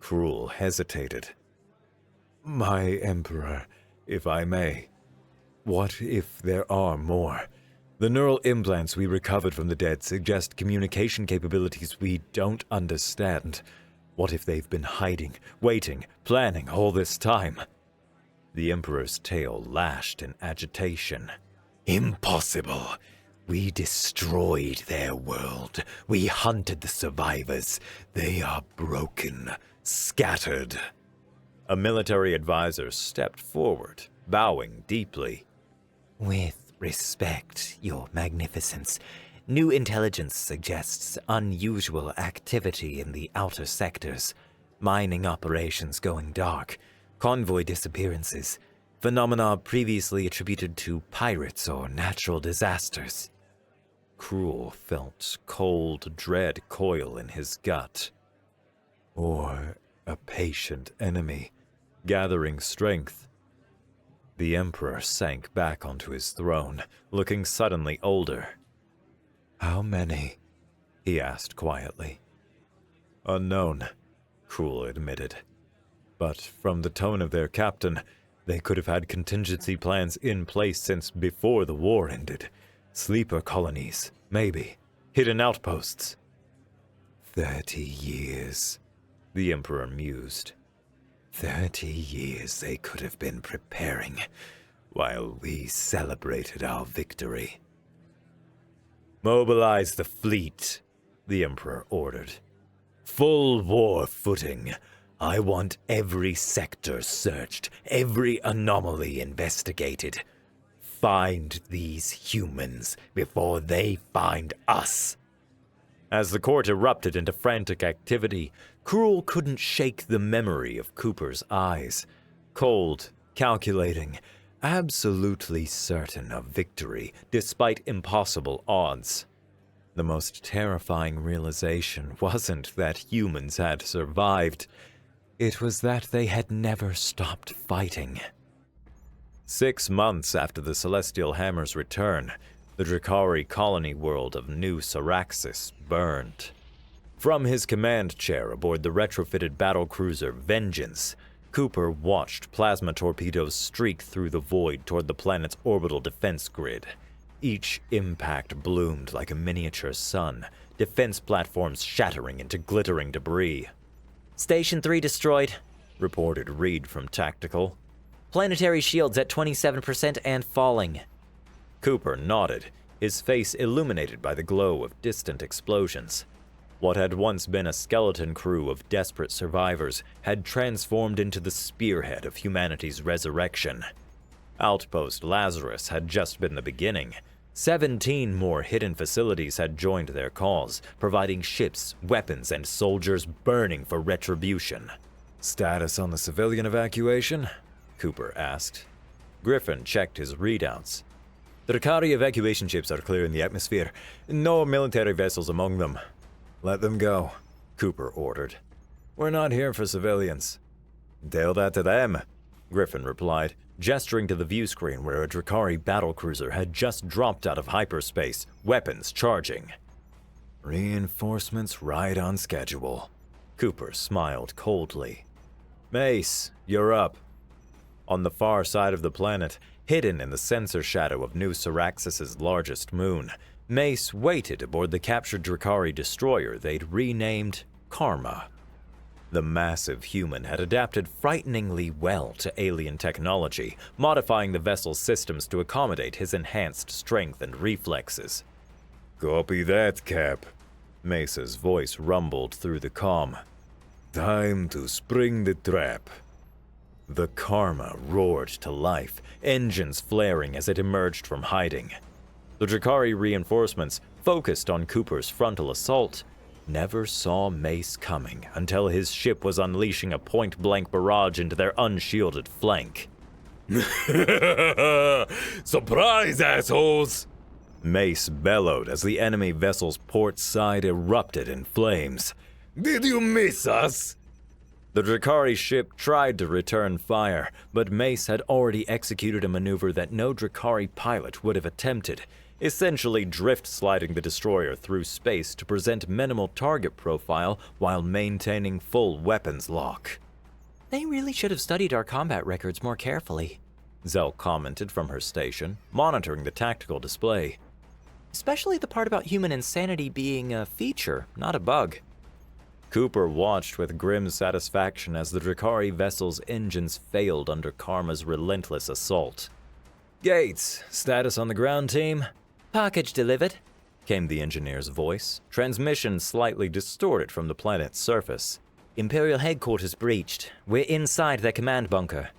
Krul hesitated. My Emperor, if I may, what if there are more? The neural implants we recovered from the dead suggest communication capabilities we don't understand. What if they've been hiding, waiting, planning all this time? The Emperor's tail lashed in agitation. Impossible. We destroyed their world. We hunted the survivors. They are broken, scattered. A military advisor stepped forward, bowing deeply. With respect, Your Magnificence, new intelligence suggests unusual activity in the outer sectors, mining operations going dark, convoy disappearances, phenomena previously attributed to pirates or natural disasters. Krul felt cold dread coil in his gut. Or a patient enemy, gathering strength. The Emperor sank back onto his throne, looking suddenly older. How many? He asked quietly. Unknown, Krul admitted. But from the tone of their captain, they could have had contingency plans in place since before the war ended. Sleeper colonies, maybe. Hidden outposts. 30 years, the Emperor mused. 30 years they could have been preparing, while we celebrated our victory. Mobilize the fleet, the Emperor ordered. Full war footing. I want every sector searched, every anomaly investigated. Find these humans before they find us. As the court erupted into frantic activity, Krul couldn't shake the memory of Cooper's eyes. Cold, calculating, absolutely certain of victory despite impossible odds. The most terrifying realization wasn't that humans had survived. It was that they had never stopped fighting. 6 months after the Celestial Hammer's return, the Drakari colony world of New Saraxis burned. From his command chair aboard the retrofitted battlecruiser Vengeance, Cooper watched plasma torpedoes streak through the void toward the planet's orbital defense grid. Each impact bloomed like a miniature sun, defense platforms shattering into glittering debris. Station 3 destroyed, reported Reed from Tactical. Planetary shields at 27% and falling. Cooper nodded, his face illuminated by the glow of distant explosions. What had once been a skeleton crew of desperate survivors had transformed into the spearhead of humanity's resurrection. Outpost Lazarus had just been the beginning. 17 more hidden facilities had joined their cause, providing ships, weapons, and soldiers burning for retribution. Status on the civilian evacuation? Cooper asked. Griffin checked his readouts. The Drakari evacuation ships are clear in the atmosphere. No military vessels among them. Let them go, Cooper ordered. We're not here for civilians. Tell that to them, Griffin replied, gesturing to the view screen where a Drakari battlecruiser had just dropped out of hyperspace, weapons charging. Reinforcements right on schedule. Cooper smiled coldly. Mace, you're up. On the far side of the planet, hidden in the sensor shadow of New Saraxis' largest moon, Mace waited aboard the captured Drakari destroyer they'd renamed Karma. The massive human had adapted frighteningly well to alien technology, modifying the vessel's systems to accommodate his enhanced strength and reflexes. Copy that, Cap. Mesa's voice rumbled through the comm. Time to spring the trap. The Karma roared to life, engines flaring as it emerged from hiding. The Drakari reinforcements, focused on Cooper's frontal assault, never saw Mace coming until his ship was unleashing a point-blank barrage into their unshielded flank. Surprise, assholes! Mace bellowed as the enemy vessel's port side erupted in flames. Did you miss us? The Drakari ship tried to return fire, but Mace had already executed a maneuver that no Drakari pilot would have attempted, essentially drift-sliding the destroyer through space to present minimal target profile while maintaining full weapons lock. They really should have studied our combat records more carefully, Zell commented from her station, monitoring the tactical display. especially the part about human insanity being a feature, not a bug. Cooper watched with grim satisfaction as the Drakari vessel's engines failed under Karma's relentless assault. "Gates, status on the ground team?" Package delivered, came the engineer's voice, transmission slightly distorted from the planet's surface. Imperial headquarters breached. We're inside their command bunker.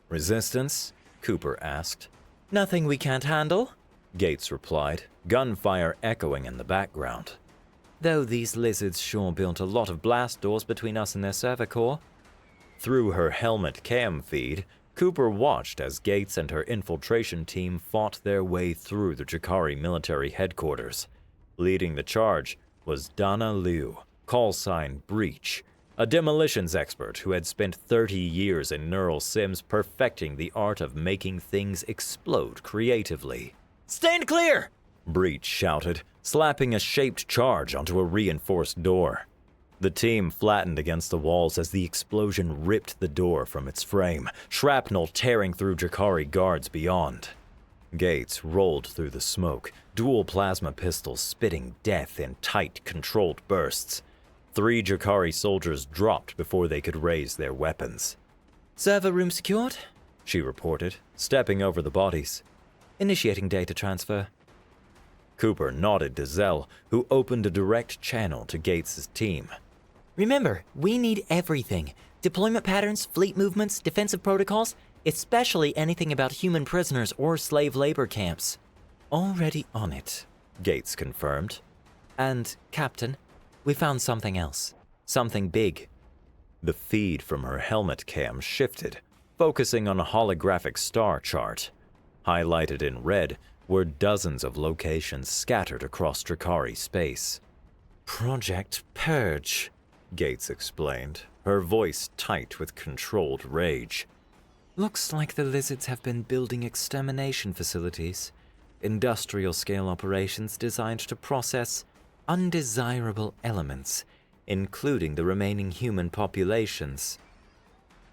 "Resistance?" Cooper asked. Nothing we can't handle, Gates replied, gunfire echoing in the background. though these lizards sure built a lot of blast doors between us and their server core. Through her helmet cam feed, Cooper watched as Gates and her infiltration team fought their way through the Drakari military headquarters. Leading the charge was Donna Liu, call sign Breach, a demolitions expert who had spent 30 years in neural sims perfecting the art of making things explode creatively. Stand clear! Breach shouted, slapping a shaped charge onto a reinforced door. The team flattened against the walls as the explosion ripped the door from its frame, shrapnel tearing through Drakari guards beyond. Gates rolled through the smoke, dual plasma pistols spitting death in tight, controlled bursts. 3 Drakari soldiers dropped before they could raise their weapons. Server room secured? She reported, stepping over the bodies. Initiating data transfer. Cooper nodded to Zell, who opened a direct channel to Gates' team. Remember, we need everything. Deployment patterns, fleet movements, defensive protocols, especially anything about human prisoners or slave labor camps. Already on it, Gates confirmed. And, Captain, we found something else. Something big. The feed from her helmet cam shifted, focusing on a holographic star chart. Highlighted in red were dozens of locations scattered across Drakari space. Project Purge, Gates explained, her voice tight with controlled rage. Looks like the lizards have been building extermination facilities, industrial-scale operations designed to process undesirable elements, including the remaining human populations.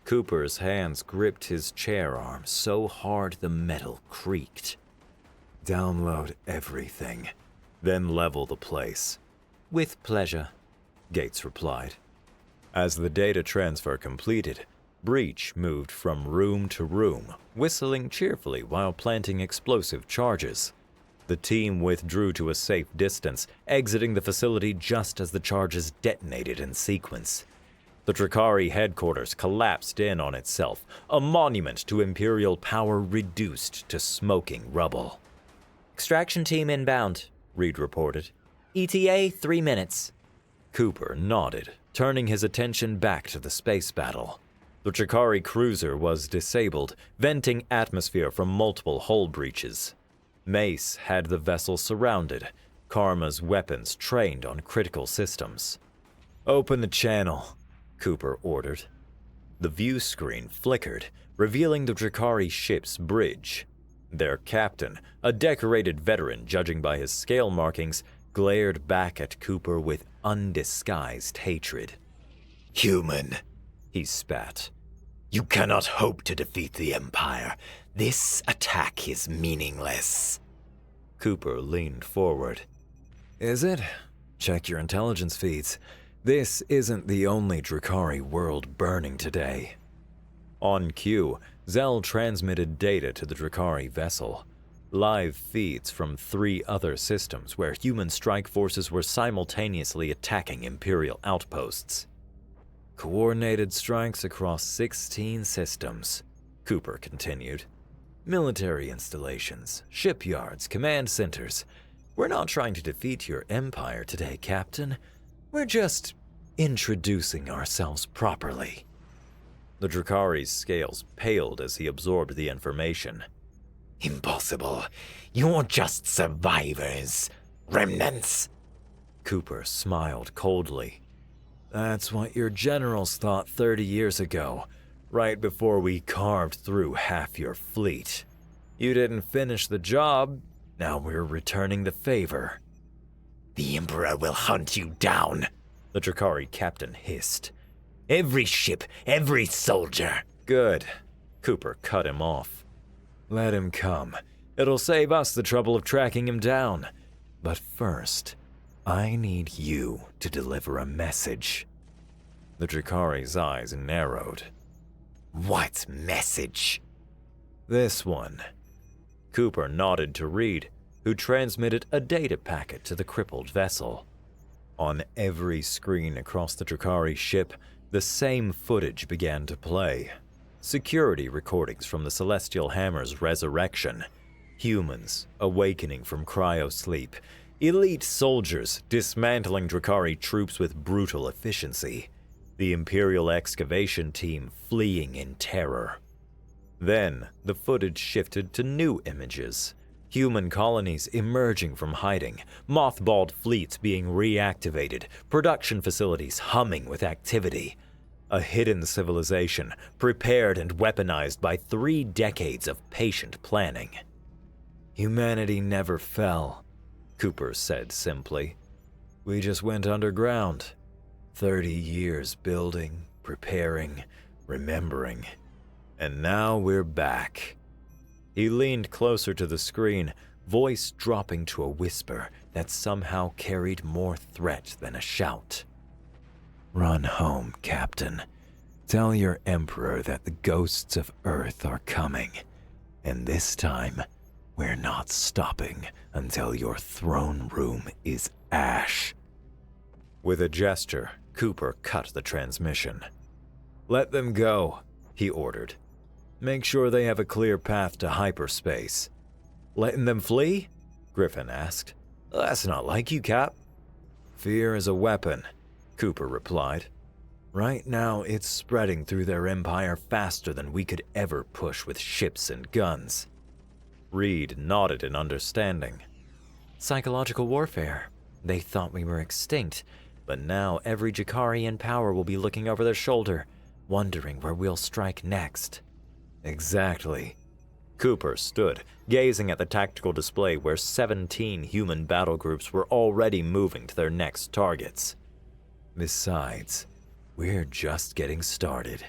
Cooper's hands gripped his chair arm so hard the metal creaked. Download everything, then level the place. With pleasure, Gates replied. As the data transfer completed, Breach moved from room to room, whistling cheerfully while planting explosive charges. The team withdrew to a safe distance, exiting the facility just as the charges detonated in sequence. The Drakari headquarters collapsed in on itself, a monument to Imperial power reduced to smoking rubble. Extraction team inbound, Reed reported. ETA 3 minutes. Cooper nodded, turning his attention back to the space battle. The Drakari cruiser was disabled, venting atmosphere from multiple hull breaches. Mace had the vessel surrounded, Karma's weapons trained on critical systems. "Open the channel," Cooper ordered. The view screen flickered, revealing the Drakari ship's bridge. Their captain, a decorated veteran judging by his scale markings, glared back at Cooper with undisguised hatred. Human, He spat. you cannot hope to defeat the Empire. This attack is meaningless. Cooper leaned forward. "Is it? Check your intelligence feeds. This isn't the only Drakari world burning today. On cue, Zell transmitted data to the Drakari vessel. Live feeds from 3 other systems where human strike forces were simultaneously attacking Imperial outposts. Coordinated strikes across 16 systems, Cooper continued. Military installations, shipyards, command centers. We're not trying to defeat your empire today, Captain. We're just introducing ourselves properly. The Drakari's scales paled as he absorbed the information. Impossible. You're just survivors. Remnants. Cooper smiled coldly. That's what your generals thought 30 years ago, right before we carved through half your fleet. You didn't finish the job, now we're returning the favor. The Emperor will hunt you down, the Drakari captain hissed. Every ship, every soldier. Good. Cooper cut him off. Let him come. It'll save us the trouble of tracking him down. But first, I need you to deliver a message. The Drakari's eyes narrowed. What message? This one. Cooper nodded to Reed, who transmitted a data packet to the crippled vessel. On every screen across the Drakari ship, the same footage began to play. Security recordings from the Celestial Hammer's resurrection. Humans awakening from cryosleep. Elite soldiers dismantling Drakari troops with brutal efficiency. The Imperial excavation team fleeing in terror. Then, the footage shifted to new images. Human colonies emerging from hiding, mothballed fleets being reactivated, production facilities humming with activity. A hidden civilization, prepared and weaponized by 3 decades of patient planning. Humanity never fell, Cooper said simply. We just went underground. 30 years building, preparing, remembering. And now we're back. He leaned closer to the screen, voice dropping to a whisper that somehow carried more threat than a shout. Run home, Captain. Tell your Emperor that the ghosts of Earth are coming. And this time, we're not stopping until your throne room is ash. With a gesture, Cooper cut the transmission. Let them go, he ordered. Make sure they have a clear path to hyperspace. Letting them flee? Griffin asked. That's not like you, Cap. Fear is a weapon, Cooper replied. Right now, it's spreading through their empire faster than we could ever push with ships and guns. Reed nodded in understanding. Psychological warfare. They thought we were extinct, but now every Drakari in power will be looking over their shoulder, wondering where we'll strike next. Exactly. Cooper stood, gazing at the tactical display where 17 human battle groups were already moving to their next targets. Besides, we're just getting started.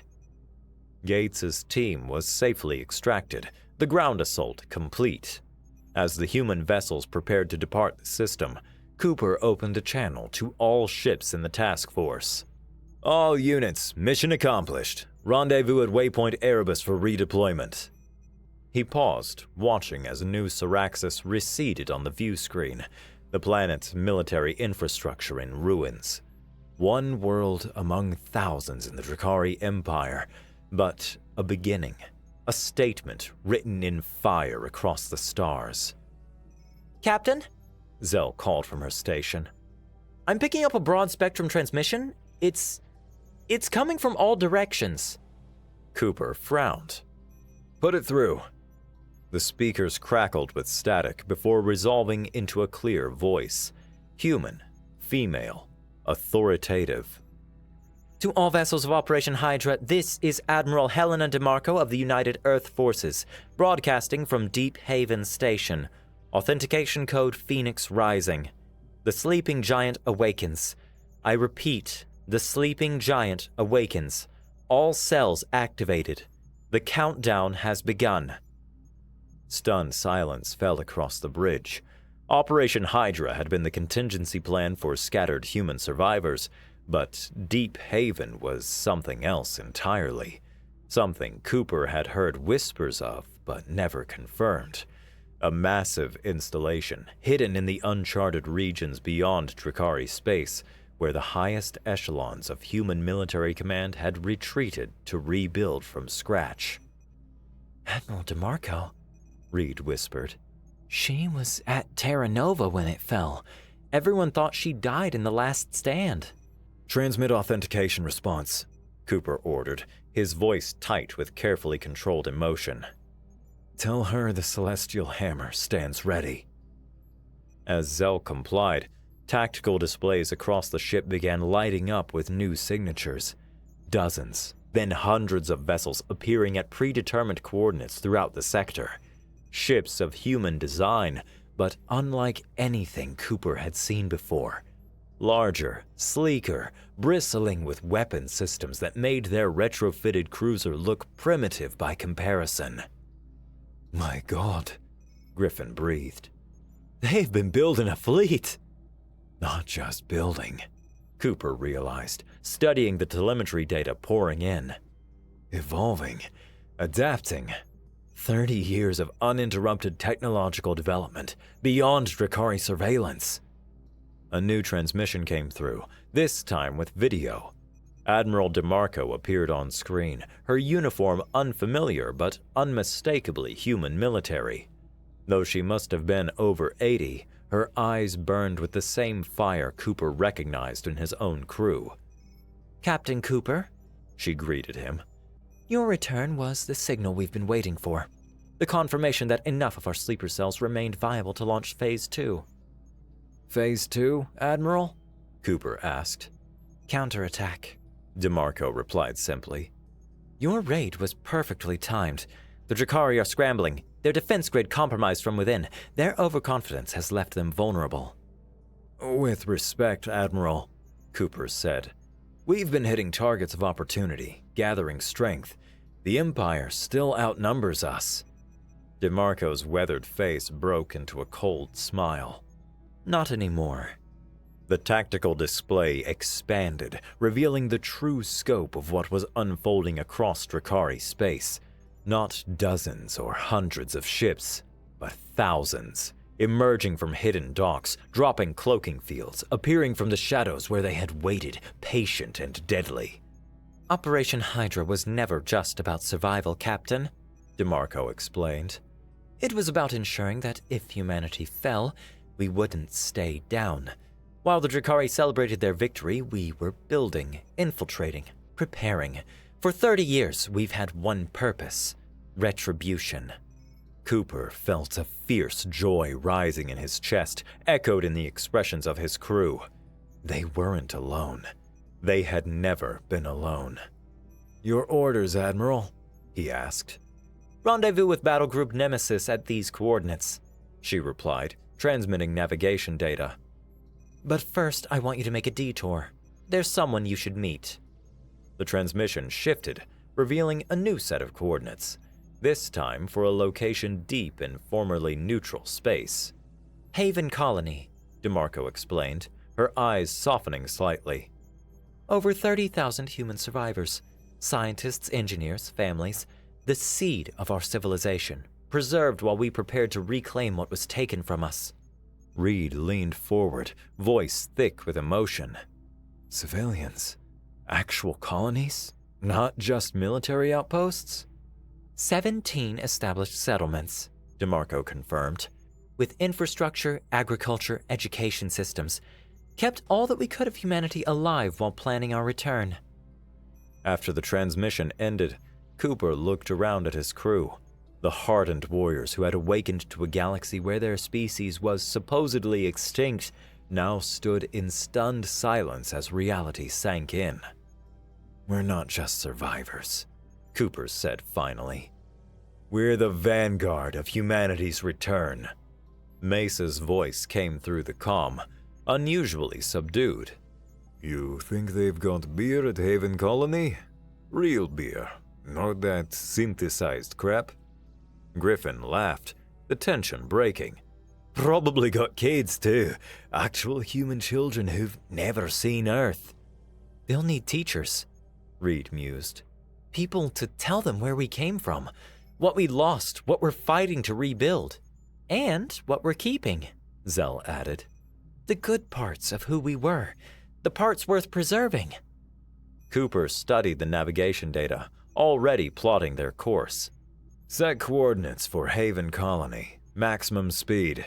Gates's team was safely extracted, the ground assault complete. As the human vessels prepared to depart the system, Cooper opened a channel to all ships in the task force. All units, mission accomplished. Rendezvous at Waypoint Erebus for redeployment. He paused, watching as New Syraxis receded on the view screen, the planet's military infrastructure in ruins. One world among thousands in the Drakari Empire, but a beginning, a statement written in fire across the stars. Captain? Zell called from her station. I'm picking up a broad-spectrum transmission. It's coming from all directions. Cooper frowned. Put it through. The speakers crackled with static before resolving into a clear voice. Human, female, authoritative. To all vessels of Operation Hydra, this is Admiral Helena DeMarco of the United Earth Forces, broadcasting from Deep Haven Station. Authentication code Phoenix Rising. The sleeping giant awakens. I repeat, the sleeping giant awakens. All cells activated. The countdown has begun. Stunned silence fell across the bridge. Operation Hydra had been the contingency plan for scattered human survivors, But Deep Haven was something else entirely. Something Cooper had heard whispers of, but never confirmed. A massive installation hidden in the uncharted regions beyond Drakari space, where the highest echelons of human military command had retreated to rebuild from scratch. Admiral DeMarco, Reed whispered. She was at Terra Nova when it fell. Everyone thought she died in the last stand. Transmit authentication response, Cooper ordered, his voice tight with carefully controlled emotion. Tell her the Celestial Hammer stands ready. As Zell complied, tactical displays across the ship began lighting up with new signatures. Dozens, then hundreds of vessels appearing at predetermined coordinates throughout the sector. Ships of human design, but unlike anything Cooper had seen before. Larger, sleeker, bristling with weapon systems that made their retrofitted cruiser look primitive by comparison. My God, Griffin breathed. They've been building a fleet. Not just building, Cooper realized, studying the telemetry data pouring in. Evolving, adapting. 30 years of uninterrupted technological development beyond Drakari surveillance. A new transmission came through, this time with video. Admiral DeMarco appeared on screen, her uniform unfamiliar but unmistakably human military. Though she must have been over 80, her eyes burned with the same fire Cooper recognized in his own crew. Captain Cooper, she greeted him. Your return was the signal we've been waiting for. The confirmation that enough of our sleeper cells remained viable to launch Phase 2. Phase 2, Admiral? Cooper asked. Counterattack, DeMarco replied simply. Your raid was perfectly timed. The Drakari are scrambling, their defense grid compromised from within. Their overconfidence has left them vulnerable. With respect, Admiral, Cooper said. We've been hitting targets of opportunity, gathering strength. The Empire still outnumbers us. DeMarco's weathered face broke into a cold smile. Not anymore. The tactical display expanded, revealing the true scope of what was unfolding across Drakari space. Not dozens or hundreds of ships, but thousands, emerging from hidden docks, dropping cloaking fields, appearing from the shadows where they had waited, patient and deadly. Operation Hydra was never just about survival, Captain, DeMarco explained. It was about ensuring that if humanity fell, we wouldn't stay down. While the Drakari celebrated their victory, we were building, infiltrating, preparing. For 30 years, we've had one purpose: retribution. Cooper felt a fierce joy rising in his chest, echoed in the expressions of his crew. They weren't alone. They had never been alone. Your orders, Admiral? He asked. Rendezvous with Battle Group Nemesis at these coordinates, she replied, transmitting navigation data. But first, I want you to make a detour. There's someone you should meet. The transmission shifted, revealing a new set of coordinates, this time for a location deep in formerly neutral space. Haven Colony, DeMarco explained, her eyes softening slightly. Over 30,000 human survivors, scientists, engineers, families, the seed of our civilization, preserved while we prepared to reclaim what was taken from us. Reed leaned forward, voice thick with emotion. Civilians? Actual colonies? Not just military outposts? 17 established settlements, DeMarco confirmed, with infrastructure, agriculture, education systems, kept all that we could of humanity alive while planning our return. After the transmission ended, Cooper looked around at his crew. The hardened warriors who had awakened to a galaxy where their species was supposedly extinct now stood in stunned silence as reality sank in. We're not just survivors, Cooper said finally. We're the vanguard of humanity's return. Mesa's voice came through the comm, unusually subdued. You think they've got beer at Haven Colony? Real beer, not that synthesized crap? Griffin laughed, the tension breaking. Probably got kids too, actual human children who've never seen Earth. They'll need teachers, Reed mused. people to tell them where we came from, what we lost, what we're fighting to rebuild, and what we're keeping, Zell added. the good parts of who we were, the parts worth preserving. Cooper studied the navigation data, already plotting their course. Set coordinates for Haven Colony, maximum speed.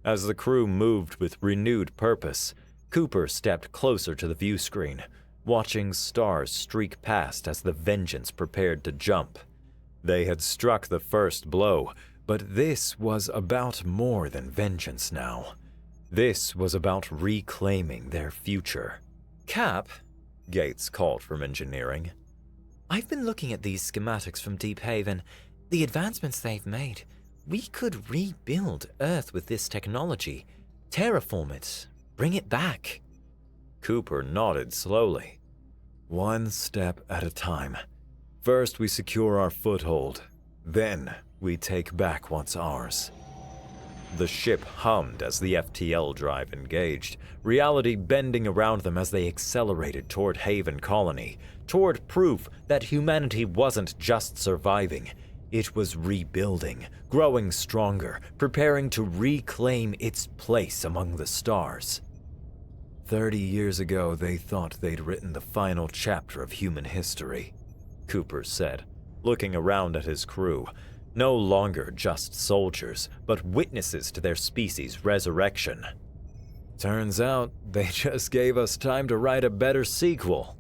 As the crew moved with renewed purpose, Cooper stepped closer to the view screen, watching stars streak past as the Vengeance prepared to jump. They had struck the first blow, but this was about more than vengeance now. This was about reclaiming their future. Cap, Gates called from engineering. I've been looking at these schematics from Deep Haven. The advancements they've made. We could rebuild Earth with this technology, terraform it, bring it back. Cooper nodded slowly. One step at a time. First we secure our foothold. Then we take back what's ours. The ship hummed as the FTL drive engaged, reality bending around them as they accelerated toward Haven Colony, toward proof that humanity wasn't just surviving. It was rebuilding, growing stronger, preparing to reclaim its place among the stars. 30 years ago, they thought they'd written the final chapter of human history, Cooper said, looking around at his crew. No longer just soldiers, but witnesses to their species' resurrection. Turns out they just gave us time to write a better sequel.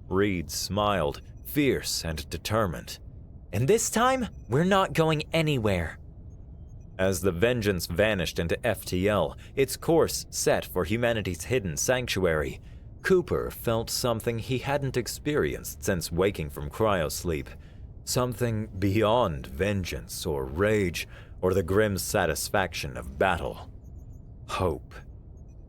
Reed smiled, fierce and determined. And this time, we're not going anywhere. As the Vengeance vanished into FTL, its course set for humanity's hidden sanctuary, Cooper felt something he hadn't experienced since waking from cryosleep. Something beyond vengeance or rage or the grim satisfaction of battle. Hope.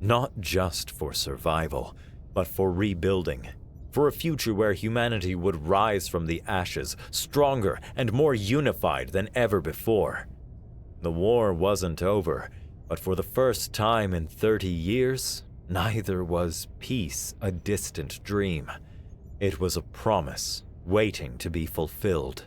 Not just for survival, but for rebuilding. For a future where humanity would rise from the ashes, stronger and more unified than ever before. The war wasn't over, but for the first time in 30 years, neither was peace a distant dream. It was a promise waiting to be fulfilled.